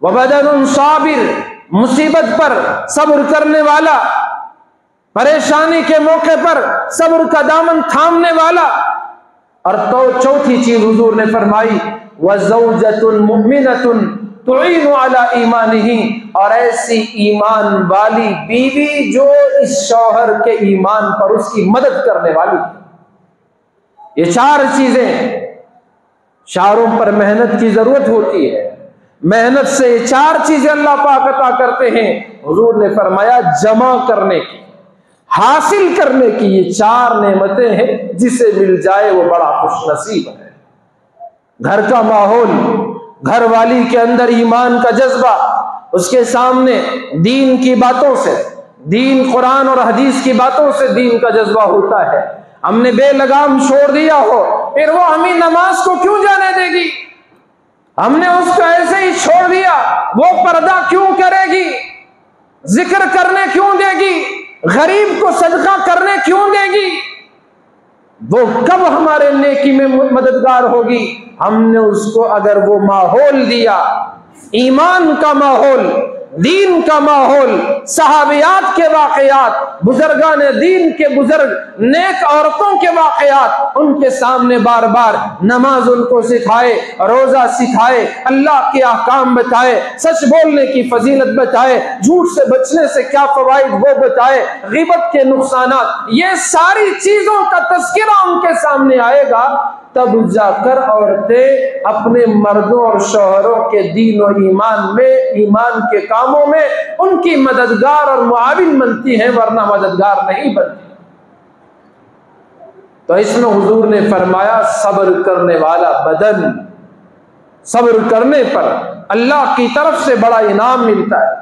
Speaker 1: वह बदनुन साबिर, मुसीबत पर सब्र करने वाला, परेशानी के मौके पर सब्र का दामन थामने वाला। और तो चौथी चीज हुजूर ने फरमाई वज़ौजतुन मुमिनतुन तुईनु अला ईमानिही, और ऐसी ईमान वाली बीवी जो इस शौहर के ईमान पर उसकी मदद करने वाली। ये चार चीजें, चारों पर मेहनत की जरूरत होती है। मेहनत से ये चार चीजें अल्लाह पाक अता करते हैं। हुजूर ने फरमाया जमा करने की, हासिल करने की ये चार नेमतें हैं, जिसे मिल जाए वो बड़ा खुशनसीब है। घर का माहौल, घर वाली के अंदर ईमान का जज्बा, उसके सामने दीन की बातों से, दीन कुरान और हदीस की बातों से दीन का जज्बा होता है। हमने बेलगाम छोड़ दिया हो, फिर वो हमें नमाज को क्यों जाने देगी? हमने उसको ऐसे ही छोड़ दिया, वो पर्दा क्यों करेगी? जिक्र करने क्यों देगी? गरीब को सदका करने क्यों देगी? वो कब हमारे नेकी में मददगार होगी? हमने उसको अगर वो माहौल दिया, ईमान का माहौल, दीन का माहौल, सहाबियात के वाकयात, बुजुर्गान दीन के बुजुर्ग, नेक औरतों के वाकयात, उनके सामने बार बार नमाज उनको सिखाए, रोजा सिखाए, अल्लाह के अहकाम बताए, सच बोलने की फजीलत बताए, झूठ से बचने से क्या फवाइद वो बताए, ग़ीबत के नुकसानात, ये सारी चीजों का तज़किरा उनके सामने आएगा, तब जाकर औरतें अपने मर्दों और शौहरों के दीन और ईमान में, ईमान के कामों में उनकी मददगार और मुआविन बनती हैं, वरना मददगार नहीं बनती। तो इसमें हुजूर ने फरमाया सब्र करने वाला बदन, सब्र करने पर अल्लाह की तरफ से बड़ा इनाम मिलता है।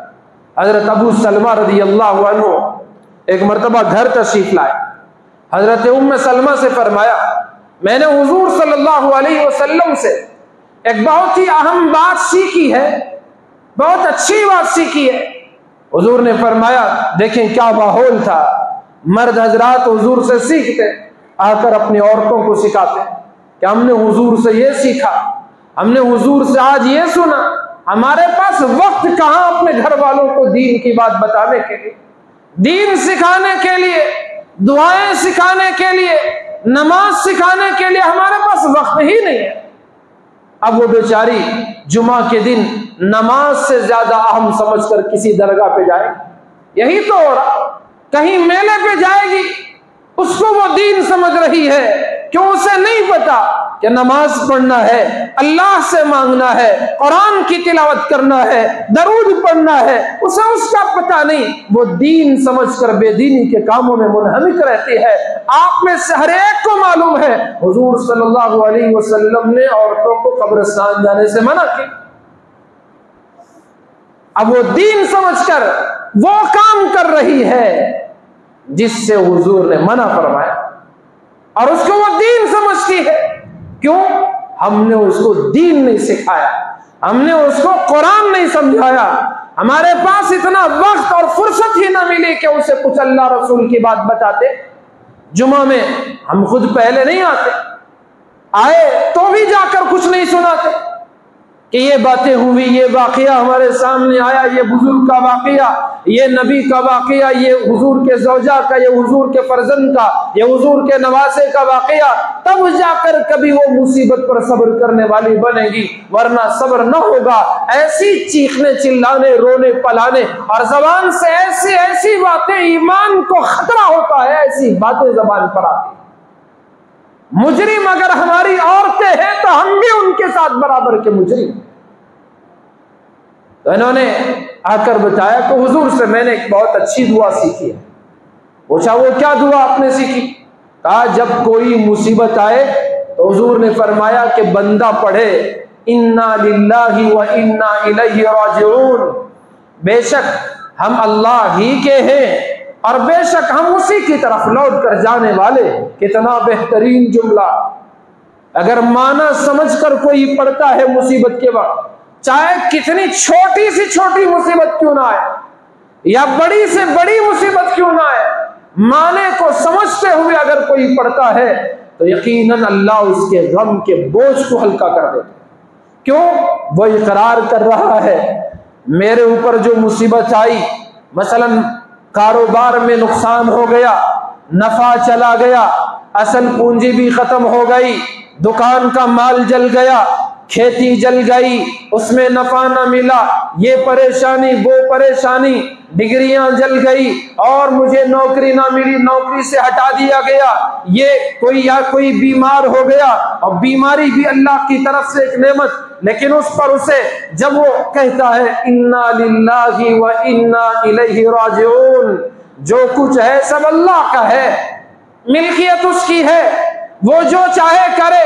Speaker 1: हजरत अबू सलमा रज़ी अल्लाहु अन्हु एक मरतबा घर तशरीफ लाए, हजरत उम्मे सलमा से फरमाया, मैंने हुजूर सल्लल्लाहु अलैहि वसल्लम से एक बहुत ही अहम बात सीखी है, बहुत अच्छी बात सीखी है। हुजूर ने फरमाया, देखें क्या माहौल था, मर्द हजरात हुजूर से सीखते, आकर अपनी औरतों को सिखाते कि हमने हुजूर से ये सीखा, हमने हुजूर से आज ये सुना। हमारे पास वक्त कहाँ अपने घर वालों को दीन की बात बताने के लिए, दीन सिखाने के लिए, दुआएं सिखाने के लिए, नमाज सिखाने के लिए हमारे पास वक्त ही नहीं है। अब वो बेचारी जुमा के दिन नमाज से ज्यादा अहम समझकर किसी दरगाह पे जाएगी। यही तो हो रहा, कहीं मेले पे जाएगी, उसको वो दीन समझ रही है, क्यों उसे नहीं पता कि नमाज पढ़ना है, अल्लाह से मांगना है, कुरान की तिलावत करना है, दरूद पढ़ना है, उसे उसका पता नहीं। वो दीन समझकर बेदीनी के कामों में मुनहमिक रहती है। आप में से हर एक को मालूम है हुजूर सल्लल्लाहु अलैहि वसल्लम ने औरतों को कब्रिस्तान जाने से मना किया। अब वो दीन समझकर वो काम कर रही है जिससे हुजूर ने मना फरमाया, और उसको वो दीन समझती है। क्यों? हमने उसको दीन नहीं सिखाया, हमने उसको कुरान नहीं समझाया, हमारे पास इतना वक्त और फुर्सत ही ना मिली कि उसे कुछ अल्लाह रसूल की बात बताते। जुमा में हम खुद पहले नहीं आते, आए तो भी जाकर कुछ नहीं सुनाते कि ये बातें हुई, ये वाकया हमारे सामने आया, ये बुजुर्ग का वाकया, ये नबी का वाकया, ये हुजूर के ज़ौजा का, ये हुजूर के फर्जंद का, ये हुजूर के नवासे का वाकया, तब जाकर कभी वो मुसीबत पर सब्र करने वाली बनेगी, वरना सब्र न होगा। ऐसी चीखने चिल्लाने रोने पलाने और जबान से ऐसी ऐसी बातें, ईमान को खतरा होता है, ऐसी बातें जबान पर आती। मुजरिम अगर हमारी औरतें हैं तो हम भी उनके साथ बराबर के मुजरिम। तो इन्होंने आकर बताया कि हुजूर से मैंने एक बहुत अच्छी दुआ सीखी है। पूछा वो क्या दुआ आपने सीखी? कहा जब कोई मुसीबत आए तो हुजूर ने फरमाया कि बंदा पढ़े इन्ना लिल्लाहि व इन्ना इलैहि राजिऊन, बेशक हम अल्लाह ही के हैं और बेशक हम उसी की तरफ लौट कर जाने वाले। कितना बेहतरीन जुमला! अगर माना समझकर कोई पढ़ता है मुसीबत के वक्त, चाहे कितनी छोटी से छोटी मुसीबत क्यों ना आए या बड़ी से बड़ी मुसीबत क्यों ना आए, माने को समझते हुए अगर कोई पढ़ता है तो यकीनन अल्लाह उसके गम के बोझ को हल्का कर देता। क्यों? वो इकरार कर रहा है मेरे ऊपर जो मुसीबत आई, मसलन कारोबार में नुकसान हो गया, नफा चला गया, असल पूंजी भी खत्म हो गई, दुकान का माल जल गया, खेती जल गई, उसमें नफा ना मिला, ये परेशानी वो परेशानी, डिग्रियां जल गई और मुझे नौकरी ना मिली, नौकरी से हटा दिया गया, ये कोई बीमार हो गया, और बीमारी भी अल्लाह की तरफ से एक नेमत, लेकिन उस पर उसे जब वो कहता है इन्ना लिल्लाहि व इन्ना इलैहि राजिऊन, जो कुछ है सब अल्लाह का है, मिल्कियत उसकी है, वो जो चाहे करे।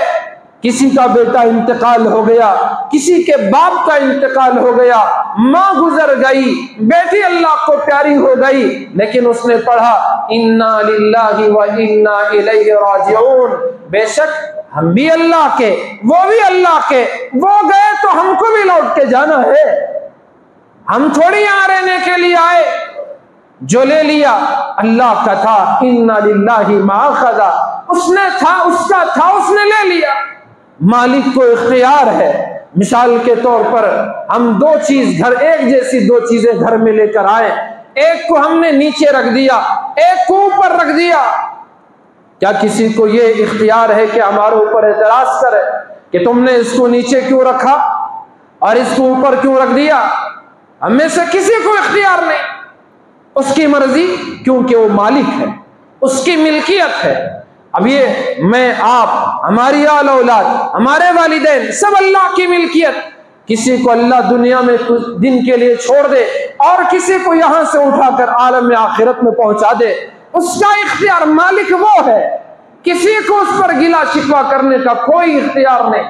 Speaker 1: किसी का बेटा इंतकाल हो गया, किसी के बाप का इंतकाल हो गया, माँ गुजर गई, बेटी अल्लाह को प्यारी हो गई, लेकिन उसने पढ़ा इन्ना लिल्लाहि व इन्ना इलैहि राजिऊन, बेशक हम भी अल्लाह के, वो भी अल्लाह के, वो गए तो हमको भी लौट के जाना है। हम थोड़ी यहाँ रहने के लिए आए, जो ले लिया अल्लाह का था, इन्ना लिल्लाहि मा अखज़ा, उसने था, उसका था, उसने ले लिया। मालिक को इख्तियार है। मिसाल के तौर पर हम दो चीज घर, एक जैसी दो चीजें घर में लेकर आए, एक को हमने नीचे रख दिया, एक को ऊपर रख दिया, क्या किसी को ये इख्तियार है कि हमारे ऊपर एतराज करे कि तुमने इसको नीचे क्यों रखा और इसको ऊपर क्यों रख दिया? हमें से किसी को इख्तियार नहीं, उसकी मर्जी, क्योंकि वो मालिक है, उसकी मिल्कियत है। अब ये मैं आप, हमारी आल औलाद, हमारे वालिदैन सब अल्लाह की मिल्कियत। किसी को अल्लाह दुनिया में कुछ दिन के लिए छोड़ दे और किसी को यहां से उठाकर आलम में आखिरत में पहुंचा दे, उसका इख्तियार, मालिक वो है, किसी को उस पर गिला शिकवा करने का कोई इख्तियार नहीं।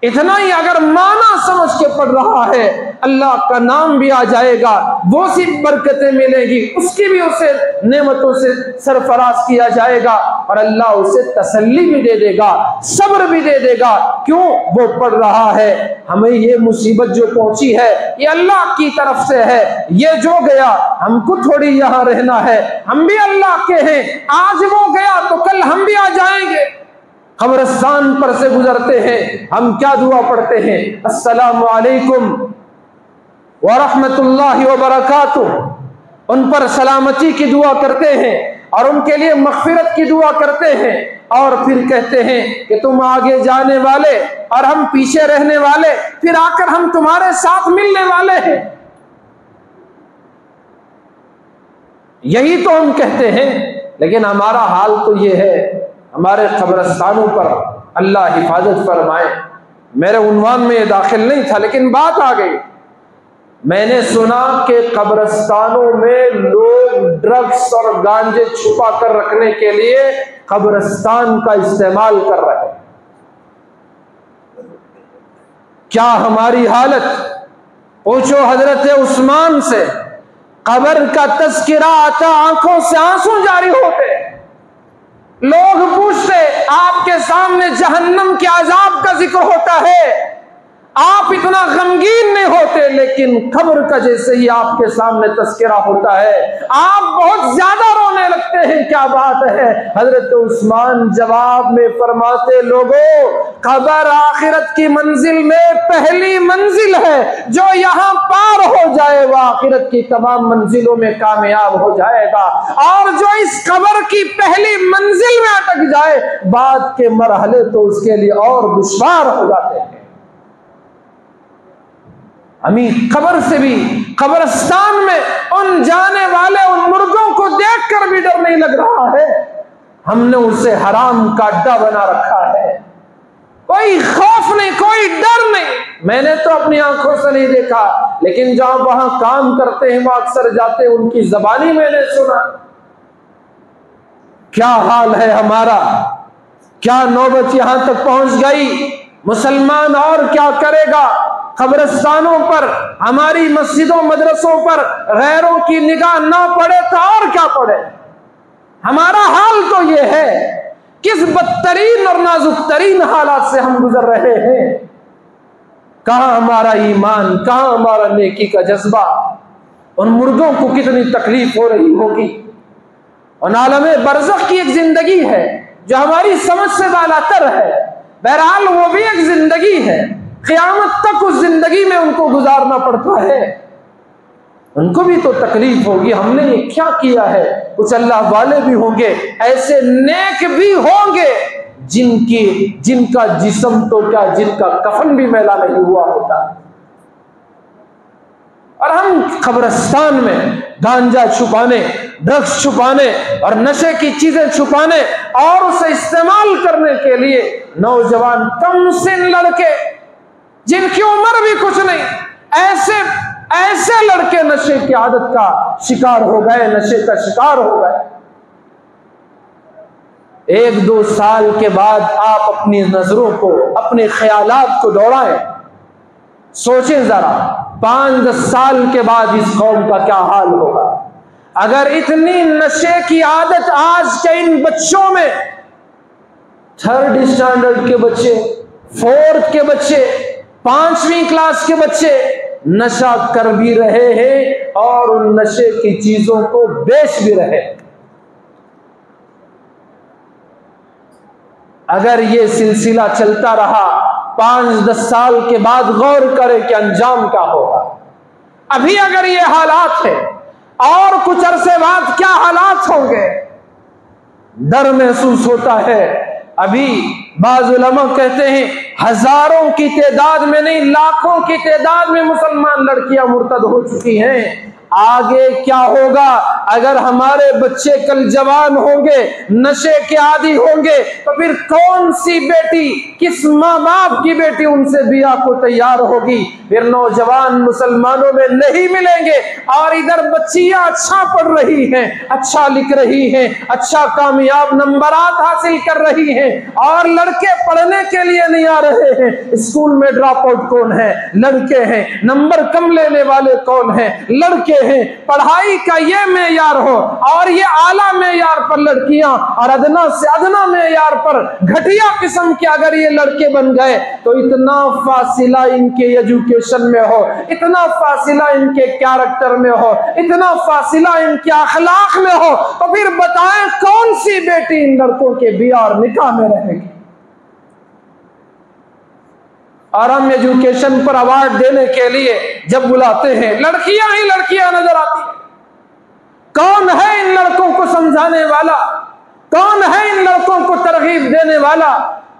Speaker 1: इतना ही अगर माना समझ के पढ़ रहा है, अल्लाह का नाम भी आ जाएगा, वो सी बरकतें मिलेगी, उसकी भी उसे नेमतों से सरफराज किया जाएगा और अल्लाह उसे तसल्ली भी दे देगा, सब्र भी दे देगा। क्यों? वो पढ़ रहा है। हमें ये मुसीबत जो पहुंची है ये अल्लाह की तरफ से है। ये जो गया हमको थोड़ी यहाँ रहना है, हम भी अल्लाह के हैं। आज वो गया तो कल हम भी आ जाएंगे। कब्रिस्तान पर से गुजरते हैं, हम क्या दुआ पढ़ते हैं? अस्सलामु अलैकुम व रहमतुल्लाहि व बरकातुहू। उन पर सलामती की दुआ करते हैं और उनके लिए मग़फ़िरत की दुआ करते हैं और फिर कहते हैं कि तुम आगे जाने वाले और हम पीछे रहने वाले, फिर आकर हम तुम्हारे साथ मिलने वाले हैं। यही तो हम कहते हैं, लेकिन हमारा हाल तो ये है। हमारे कब्रिस्तानों पर अल्लाह हिफाजत फरमाए। मेरे उन्वान में ये दाखिल नहीं था, लेकिन बात आ गई। मैंने सुना कि कब्रिस्तानों में लोग ड्रग्स और गांजे छुपा कर रखने के लिए कब्रिस्तान का इस्तेमाल कर रहे हैं। क्या हमारी हालत? पूछो हजरत उस्मान से। कब्र का तज़किरा आता, आंखों से आंसू जारी होते। लोग पूछते, आपके सामने जहन्नम के अजाब का जिक्र होता है, आप इतना गमगीन नहीं होते, लेकिन कब्र का जैसे ही आपके सामने तज़किरा होता है आप बहुत ज्यादा रोने लगते हैं। क्या बात है? हजरत उस्मान जवाब में फरमाते, लोगों, कब्र आखिरत की मंजिल में पहली मंजिल है। जो यहाँ पार हो जाए वह आखिरत की तमाम मंजिलों में कामयाब हो जाएगा, और जो इस कब्र की पहली मंजिल में अटक जाए बाद के मरहले तो उसके लिए और दुश्वार हो जाते हैं। हमें कब्र से भी, कब्रिस्तान में उन जाने वाले उन मुर्गों को देखकर भी डर नहीं लग रहा है। हमने उसे हराम का अड्डा बना रखा है। कोई खौफ नहीं, कोई डर नहीं। मैंने तो अपनी आंखों से नहीं देखा, लेकिन जहां वहां काम करते हैं वहां अक्सर जाते हैं, उनकी जबानी मैंने सुना। क्या हाल है हमारा? क्या नौबत यहां तक पहुंच गई? मुसलमान और क्या करेगा? कब्रिस्तानों पर, हमारी मस्जिदों मदरसों पर गैरों की निगाह ना पड़े तो और क्या पड़े? हमारा हाल तो ये है। किस बदतरीन और नाजुक तरीन हालात से हम गुजर रहे हैं। कहां हमारा ईमान, कहां हमारा नेकी का जज्बा? उन मुर्दों को कितनी तकलीफ हो रही होगी। और आलमे बरज़ख की एक जिंदगी है जो हमारी समझ से बालातर है। बहरहाल वो भी एक जिंदगी है, क़यामत तक उस जिंदगी में उनको गुजारना पड़ता है। उनको भी तो तकलीफ होगी। हमने ये क्या किया है? कुछ अल्लाह वाले भी होंगे, ऐसे नेक भी होंगे जिनका जिस्म तो क्या, जिनका कफन भी मैला नहीं हुआ होता। और हम कब्रिस्तान में गांजा छुपाने, ड्रग्स छुपाने और नशे की चीजें छुपाने और उसे इस्तेमाल करने के लिए नौजवान कम सिन लड़के जिनकी उम्र भी कुछ नहीं, ऐसे लड़के नशे की आदत का शिकार हो गए, नशे का शिकार हो गए। 1-2 साल के बाद आप अपनी नजरों को, अपने ख्यालात को दौड़ाएं, सोचें जरा 5-10 साल के बाद इस कौम का क्या हाल होगा। अगर इतनी नशे की आदत आज के इन बच्चों में, 3rd स्टैंडर्ड के बच्चे, 4th के बच्चे, 5वीं क्लास के बच्चे नशा कर भी रहे हैं और उन नशे की चीजों को बेच भी रहे हैं। अगर ये सिलसिला चलता रहा 5-10 साल के बाद गौर करें कि अंजाम क्या होगा। अभी अगर ये हालात है और कुछ अरसे बाद क्या हालात होंगे, डर महसूस होता है। अभी बाज़ उलमा कहते हैं हजारों की तादाद में नहीं, लाखों की तादाद में मुसलमान लड़कियां मुर्तद हो चुकी हैं। आगे क्या होगा? अगर हमारे बच्चे कल जवान होंगे, नशे के आदी होंगे, तो फिर कौन सी बेटी, किस माँ बाप की बेटी उनसे बिया को तैयार होगी? फिर नौजवान मुसलमानों में नहीं मिलेंगे। और इधर बच्चियां अच्छा पढ़ रही हैं, अच्छा लिख रही हैं, अच्छा कामयाब नंबरात हासिल कर रही हैं, और लड़के पढ़ने के लिए नहीं आ रहे हैं, स्कूल में ड्रॉप आउट कौन है? लड़के हैं। नंबर कम लेने वाले कौन हैं? लड़के हैं। पढ़ाई का ये मेयार हो और ये आला मेयार पर लड़कियां और अदना से अदना मेयार पर घटिया किस्म के अगर ये लड़के बन गए तो इतना फासिला इनके एजुकेशन में हो, इतना फासिला इनके कैरेक्टर में हो, इतना फासिला इनके अखलाक में हो, तो फिर बताएं कौन सी बेटी इन लड़कों के बिया और निकाह में रहेगी? और हम एजुकेशन पर अवार्ड देने के लिए जब बुलाते हैं लड़कियां ही लड़कियां नजर आती हैं। कौन है इन लड़कों को समझाने वाला? कौन है इन लड़कों को तरगीब देने वाला?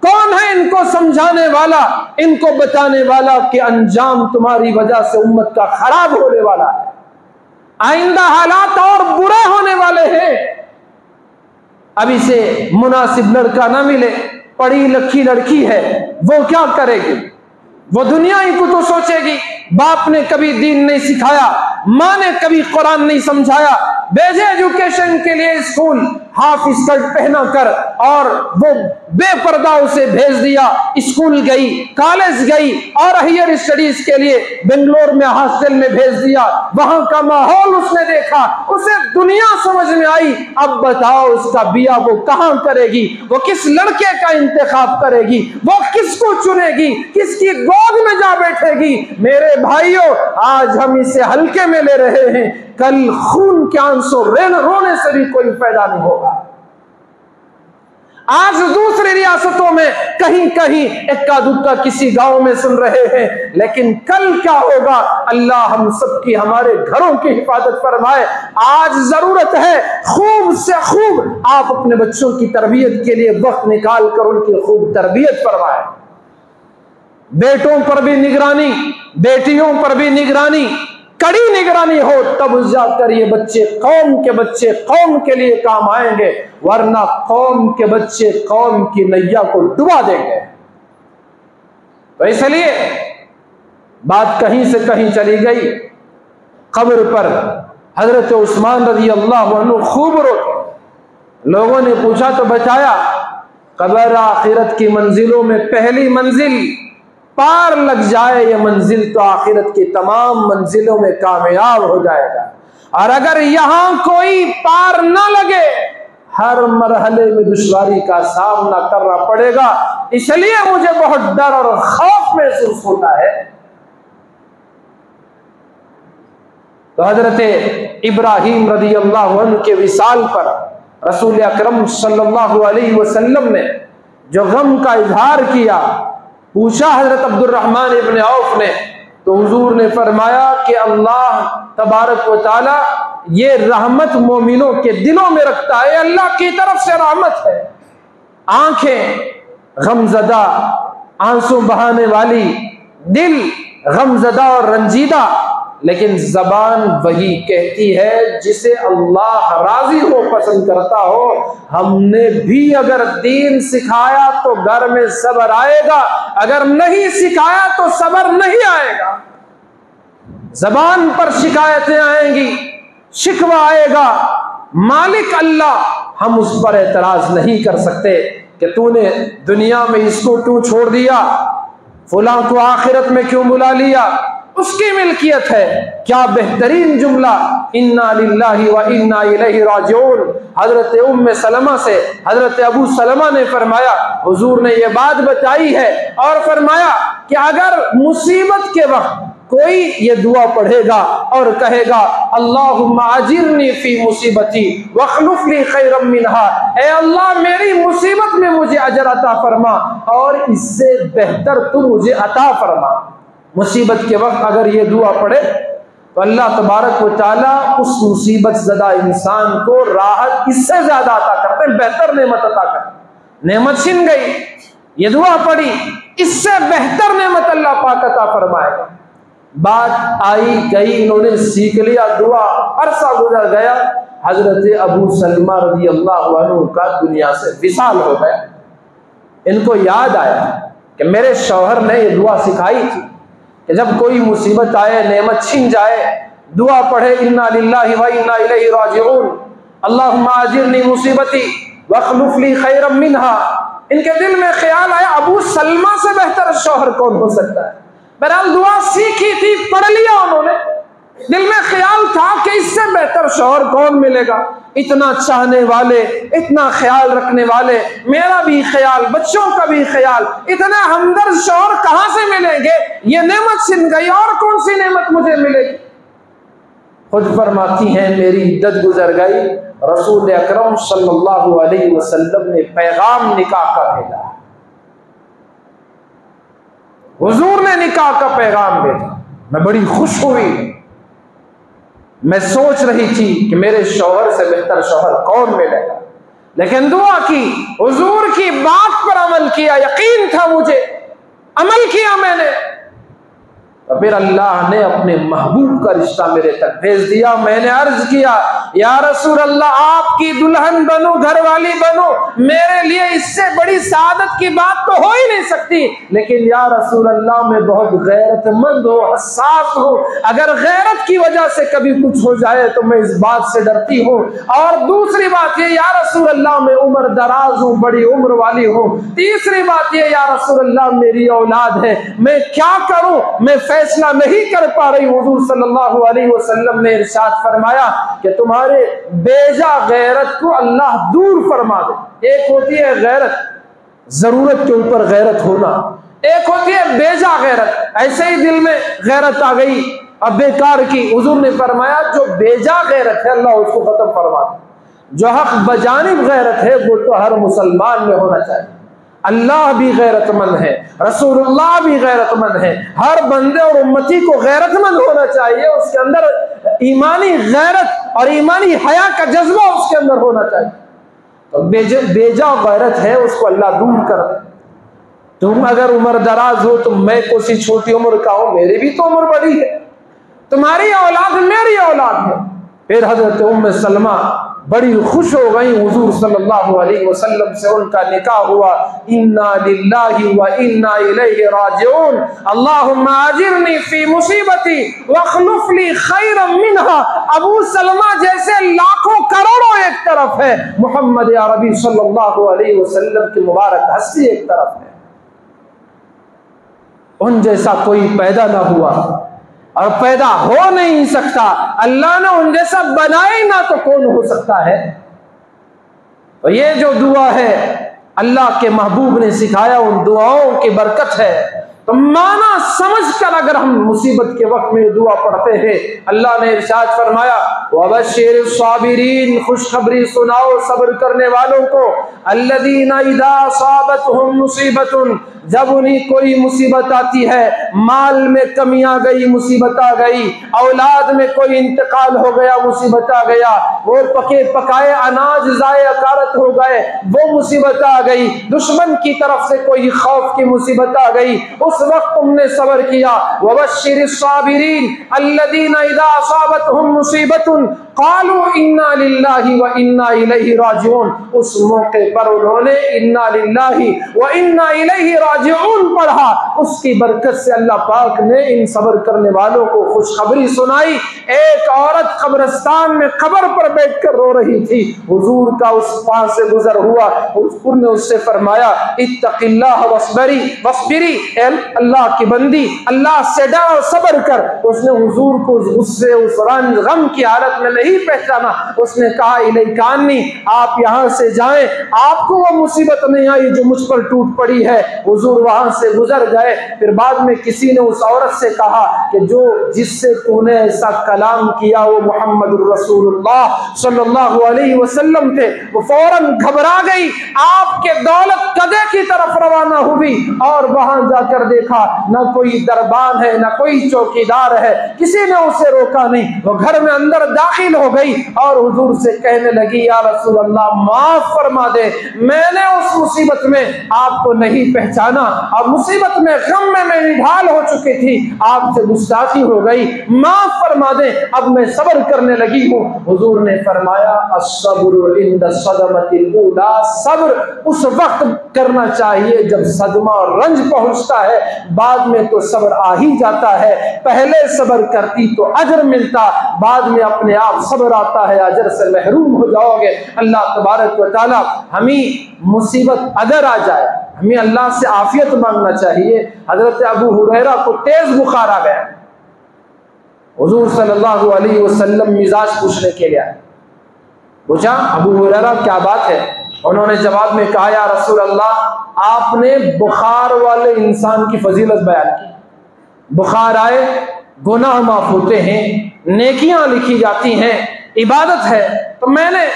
Speaker 1: कौन है इनको समझाने वाला, इनको बताने वाला कि अंजाम तुम्हारी वजह से उम्मत का खराब होने वाला है, आइंदा हालात और बुरे होने वाले हैं। अब इसे मुनासिब लड़का ना मिले, पढ़ी लिखी लड़की है, वो क्या करेगी? वो दुनिया ही को तो सोचेगी। बाप ने कभी दीन नहीं सिखाया, माँ ने कभी कुरान नहीं समझाया, भेजे एजुकेशन के लिए स्कूल, हाफ स्कर्ट पहना कर और वो बेपर्दा उसे भेज दिया। स्कूल गई, कॉलेज गई और हायर स्टडीज के लिए बेंगलोर में हॉस्टल में भेज दिया। वहां का माहौल उसने देखा, उसे दुनिया समझ में आई। अब बताओ उसका बिया वो कहां करेगी? वो किस लड़के का इंतखाब करेगी? वो किसको चुनेगी? किसकी गोद में जा बैठेगी? मेरे भाइयों, आज हम इसे हल्के में ले रहे हैं, कल खून के आंसू रोने से भी कोई फायदा नहीं होगा। आज दूसरी रियासतों में कहीं कहीं इक्का दुक्का किसी गांव में सुन रहे हैं, लेकिन कल क्या होगा? अल्लाह हम सबकी, हमारे घरों की हिफाजत फरमाए। आज जरूरत है खूब से खूब आप अपने बच्चों की तरबियत के लिए वक्त निकाल कर उनकी खूब तरबियत फरमाए। बेटों पर भी निगरानी, बेटियों पर भी निगरानी, कड़ी निगरानी हो, तब जाकर ये बच्चे कौम के लिए काम आएंगे, वरना कौम के बच्चे कौम की नैया को डुबा देंगे। तो इसलिए बात कहीं से कहीं चली गई। कब्र पर हजरत उस्मान रज़ी अल्लाह अन्हु खूब रोते। लोगों ने पूछा तो बताया, कब्र आखिरत की मंजिलों में पहली मंजिल, पार लग जाए ये मंजिल तो आखिरत की तमाम मंजिलों में कामयाब हो जाएगा। और अगर यहां कोई पार ना लगे, हर मरहले में दुश्वारी का सामना करना पड़ेगा। इसलिए मुझे बहुत डर और खौफ महसूस होता है। तो हजरत इब्राहिम रज़ी अल्लाह अन्हु के विसाल पर रसूल अकरम सल्लल्लाहु अलैहि वसल्लम ने जो गम का इजहार किया, पूछा हजरत अब्दुर्रहमान इब्न औफ ने, तो हुजूर ने फरमाया कि अल्लाह तबारक व तआला ये रहमत मोमिनों के दिलों में रखता है, अल्लाह की तरफ से रहमत है। आंखें गमजदा, आंसू बहाने वाली, दिल गमजदा और रंजीदा, लेकिन जबान वही कहती है जिसे अल्लाह राजी हो, पसंद करता हो। हमने भी अगर दीन सिखाया तो घर में सब्र आएगा, अगर नहीं सिखाया तो सब्र नहीं आएगा। जबान पर शिकायतें आएंगी, शिकवा आएगा, मालिक अल्लाह, हम उस पर एतराज नहीं कर सकते कि तूने दुनिया में इसको क्यों छोड़ दिया, फुलां को आखिरत में क्यों बुला लिया, उसकी मिल्कियत है। क्या बेहतरीन जुमला, इन्ना लिल्लाहि व इन्ना इलैहि राजिऊन। हजरत उम्मे सलमा से हजरत अबू सलमा ने फरमाया, हुजूर ने यह बात बताई है और फरमाया कि अगर मुसीबत के वक्त कोई ये दुआ पढ़ेगा और कहेगा, अल्लाहुम्मा अजिरनी फी मुसीबती वख्लुफ ली खैरम मिनहा, ए अल्लाह मेरी मुसीबत में मुझे अजर अता फरमा और इससे बेहतर तू मुझे अता फरमा। मुसीबत के वक्त अगर ये दुआ पढ़े तो अल्लाह तबारक व तआला उस मुसीबत ज़दा इंसान को राहत इससे ज्यादा अता करते हैं, बेहतर नेमत अता करते। नेमत छिन गई, ये दुआ पढ़ी, इससे बेहतर नेमत अल्लाह पाक अता फरमाएगा। बात आई गई, इन्होंने सीख लिया, दुआ, अरसा गुजर गया, हजरत अबू सलमा रज़ी अल्लाह अन्हु का दुनिया से विसाल हो गया। इनको याद आया कि मेरे शौहर ने ये दुआ सिखाई थी कि जब कोई मुसीबत आए, नेमत छिन जाए, दुआ पढ़े, इन्ना लिल्लाहि व इन्ना इलैहि राजिऊन, अल्लाहुम्मा अजिरनी मुसीबती वख्लुफ ली खैरम मिनहा। इनके दिल में ख्याल आया अबू सलमा से बेहतर शौहर कौन हो सकता है। बहरहाल दुआ सीखी थी, पढ़ लिया उन्होंने, दिल में ख्याल था कि इससे बेहतर शौहर कौन मिलेगा, इतना चाहने वाले, इतना ख्याल रखने वाले, मेरा भी ख्याल, बच्चों का भी ख्याल, इतना हमदर्द शौहर कहां से मिलेंगे, ये नेमत छिन गई, और कौन सी नेमत मुझे मिलेगी। खुद फरमाती हैं मेरी इद्दत गुजर गई, रसूल अकरम सल्लल्लाहु अलैहि वसल्लम ने पैगाम निकाह का भेजा, हुजूर ने निकाह का पैगाम भेजा। मैं बड़ी खुश हुई, मैं सोच रही थी कि मेरे शौहर से बेहतर शौहर कौन मिलेगा, लेकिन दुआ की, हुजूर की बात पर अमल किया, यकीन था मुझे, अमल किया मैंने, तो फिर अल्लाह ने अपने महबूब का रिश्ता मेरे तक भेज दिया। मैंने अर्ज किया या रसूल अल्लाह, आपकी दुल्हन बनो, घरवाली बनो, मेरे लिए इससे बड़ी सादत की बात तो हो ही नहीं सकती, लेकिन या रसूल अल्लाह मैं बहुत गैरतमंद हूँ, हसास हूँ, अगर गैरत की वजह से कभी कुछ हो जाए तो मैं इस बात से डरती हूँ, और दूसरी बात ये या रसूल अल्लाह मैं उम्र दराज हूँ, बड़ी उम्र वाली हूँ, तीसरी बात ये या रसूल अल्लाह मेरी औलाद है, मैं क्या करूँ, मैं फैसला नहीं कर पा रही। हुजूर सल्लल्लाहु अलैहि वसल्लम ने इरशाद फरमाया कि तुम्हारे बेजा गैरत को अल्लाह दूर फरमा दे। एक होती है गैरत, जरूरत के ऊपर गैरत होना, एक होती है बेजा गैरत, ऐसे ही दिल में गैरत आ गई अब बेकार की। हुजूर ने फरमाया जो बेजा गैरत है अल्लाह उसको खत्म फरमा दे, जो हक बजानिब गैरत है वो तो हर मुसलमान में होना चाहिए। अल्लाह भी गैरतमंद है, रसूलुल्लाह भी गैरतमंद है, हर बंदे और उम्मती को गैरतमंद होना चाहिए, उसके अंदर ईमानी गैरत और ईमानी हया का जज्बा उसके अंदर होना चाहिए। तो बेजा गैरत है उसको अल्लाह दूर कर दे। तुम अगर उम्र दराज हो तो मैं कोई छोटी उम्र का हूं, मेरी भी तो उम्र बड़ी है, तुम्हारी औलाद मेरी औलाद है। फिर हजरत उम्मे सलमा बड़ी खुश हो गई, हुजूर सल्लल्लाहु अलैहि वसल्लम से उनका निकाह हुआ। इन्ना लिल्लाहि व इन्ना इलैहि राजिऊन, अल्लाहुम्मा अजिरनी फी मुसीबती वख्लुफ ली खैरम मिनहा। अबू सलमा जैसे लाखों करोड़ों एक तरफ है, मोहम्मद अरबी सल्लल्लाहु अलैहि वसल्लम की मुबारक हस्ती एक तरफ है, उन जैसा कोई पैदा ना हुआ और पैदा हो नहीं सकता, अल्लाह ने उन जैसा बनाया ही ना, तो कौन हो सकता है। तो ये जो दुआ है अल्लाह के महबूब ने सिखाया, उन दुआओं की बरकत है। तो माना समझ कर अगर हम मुसीबत के वक्त में दुआ पढ़ते हैं, अल्लाह ने इरशाद फरमाया वबश्शिर साबिरीन, खुशखबरी सुनाओ सब्र करने वालों को, अल्लज़ीना इज़ा असाबतहुम मुसीबतुन, जब उन्हें कोई मुसीबत आती है, माल में कमी आ गई मुसीबत आ गई, औलाद में कोई इंतकाल हो गया मुसीबत आ गया, वो पके पकाए अनाज ज़ाया कारत हो गए वो मुसीबत आ गई, दुश्मन की तरफ से कोई खौफ की मुसीबत आ गई, उस वक्त तुमने सब्र किया। वबश्शिरिस साबिरीन अल्लज़ीना इज़ा असाबतहुम मुसीबतुन क़ालू इन्ना लिल्लाहि व इन्ना इलैहि राजिऊन, उस मौके पर उन्होंने इन्ना लिल्लाहि व इन्ना इलैहि राजिऊन पढ़ा, उसकी बरकत से अल्लाह पाक ने इन सब्र करने वालों को खुशखबरी सुनाई। एक औरत कब्रिस्तान में कब्र पर बैठकर रो रही थी, हुजूर का उस पास से गुजर हुआ, हुजूर ने उससे फरमाया इत्तक़िल्लाह वस्बिरी, अल्लाह की बंदी अल्लाह से डर और सब्र कर। उसने हुजूर को उस गुस्से उस गम की हालत में नहीं पहचाना, उसने कहा इलैकानी, आप यहाँ से जाएं, आपको वो मुसीबत नहीं आई जो मुझ पर टूट पड़ी है। हुजूर वहां से गुजर गए। फिर बाद में किसी ने उस औरत से कहा कि जो जिससे तूने ऐसा कलाम किया वो मोहम्मदुर रसूलुल्लाह सल्लल्लाहु अलैहि वसल्लम थे। वो फौरन घबरा गई, आपके दौलत कदे की तरफ रवाना हुई और वहां जाकर देखा ना कोई दरबान है ना कोई चौकीदार है, किसी ने उसे रोका नहीं। वो घर में अंदर दाखिल हो गई और हुजूर से कहने लगी या रसूल अल्लाह माफ फरमा दे, मैंने उस मुसीबत में आपको नहीं पहचाना और मुसीबत में गम में मैं निढाल हो चुकी थी, आपसे गुस्ताखी हो गई, माफ फरमा दे, अब मैं सब्र करने लगी हूँ। हुजूर ने फरमाया अस्सब्रु इंद सदमतिल ऊला, सब्र उस वक्त करना चाहिए जब सदमा और रंज पहुंचता है, है, बाद में तो सब्र आ ही जाता है। पहले सब्र करती तो अजर मिलता, बाद में अपने आप सब्र आता है, अजर से महरूम हो जाओगे। अल्लाह तबारक व तआला हमें मुसीबत अगर आ जाए, हमें अल्लाह से आफियत मांगना चाहिए। हजरत अबू हुरैरा को तेज बुखार आ गया, हुजूर सल्लल्लाहु अलैहि वसल्लम मिजाज पूछने के लिए आए। पूछा, अबू हुरैरा क्या बात है? उन्होंने जवाब में कहा, या रसूल अल्लाह, आपने बुखार वाले इंसान की फजीलत बयान की। बुखार आए, गुनाह माफ होते हैं, नेकियां लिखी जाती हैं, इबादत है। तो मैंने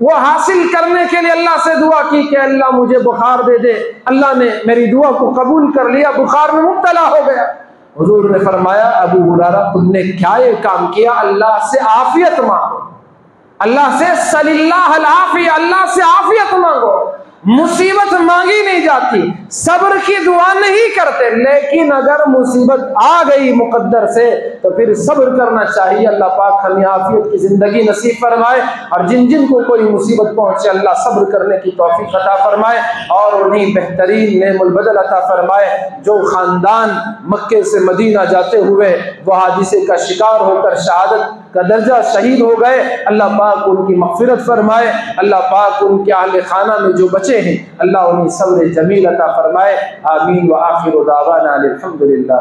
Speaker 1: वो हासिल करने के लिए अल्लाह से दुआ की कि अल्लाह मुझे बुखार दे दे। अल्लाह ने मेरी दुआ को कबूल कर लिया, बुखार में मुब्तला हो गया। हुजूर ने फरमाया, अबू हुरैरा, तुमने क्या ये काम किया? अल्लाह से आफियत मांगो, अल्लाह से सल्लिल्लाहु अलैहि, अल्लाह से आफियत मांगो। मुसीबत मांगी नहीं जाती, सब्र की दुआ नहीं करते, लेकिन अगर मुसीबत आ गई मुकद्दर से तो फिर सब्र करना चाहिए। अल्लाह पाक हमें आफियत की जिंदगी नसीब फरमाए, और जिन जिन को कोई मुसीबत पहुंचे अल्लाह सब्र करने की तौफीक अता फरमाए और उन्हें बेहतरीन नेमुल बदल अता फरमाए। जो खानदान मक्के से मदीना जाते हुए वो हादिसे का शिकार होकर शहादत का दर्जा शहीद हो गए, अल्लाह पाक उनकी मग़फ़िरत फरमाए। अल्लाह पाक उनके अहले खाना में जो बचे हैं अल्लाह उन्हें सब्र जमील अता फरमाए। आमीन व आखिर दावाना अल्हम्दुलिल्लाह।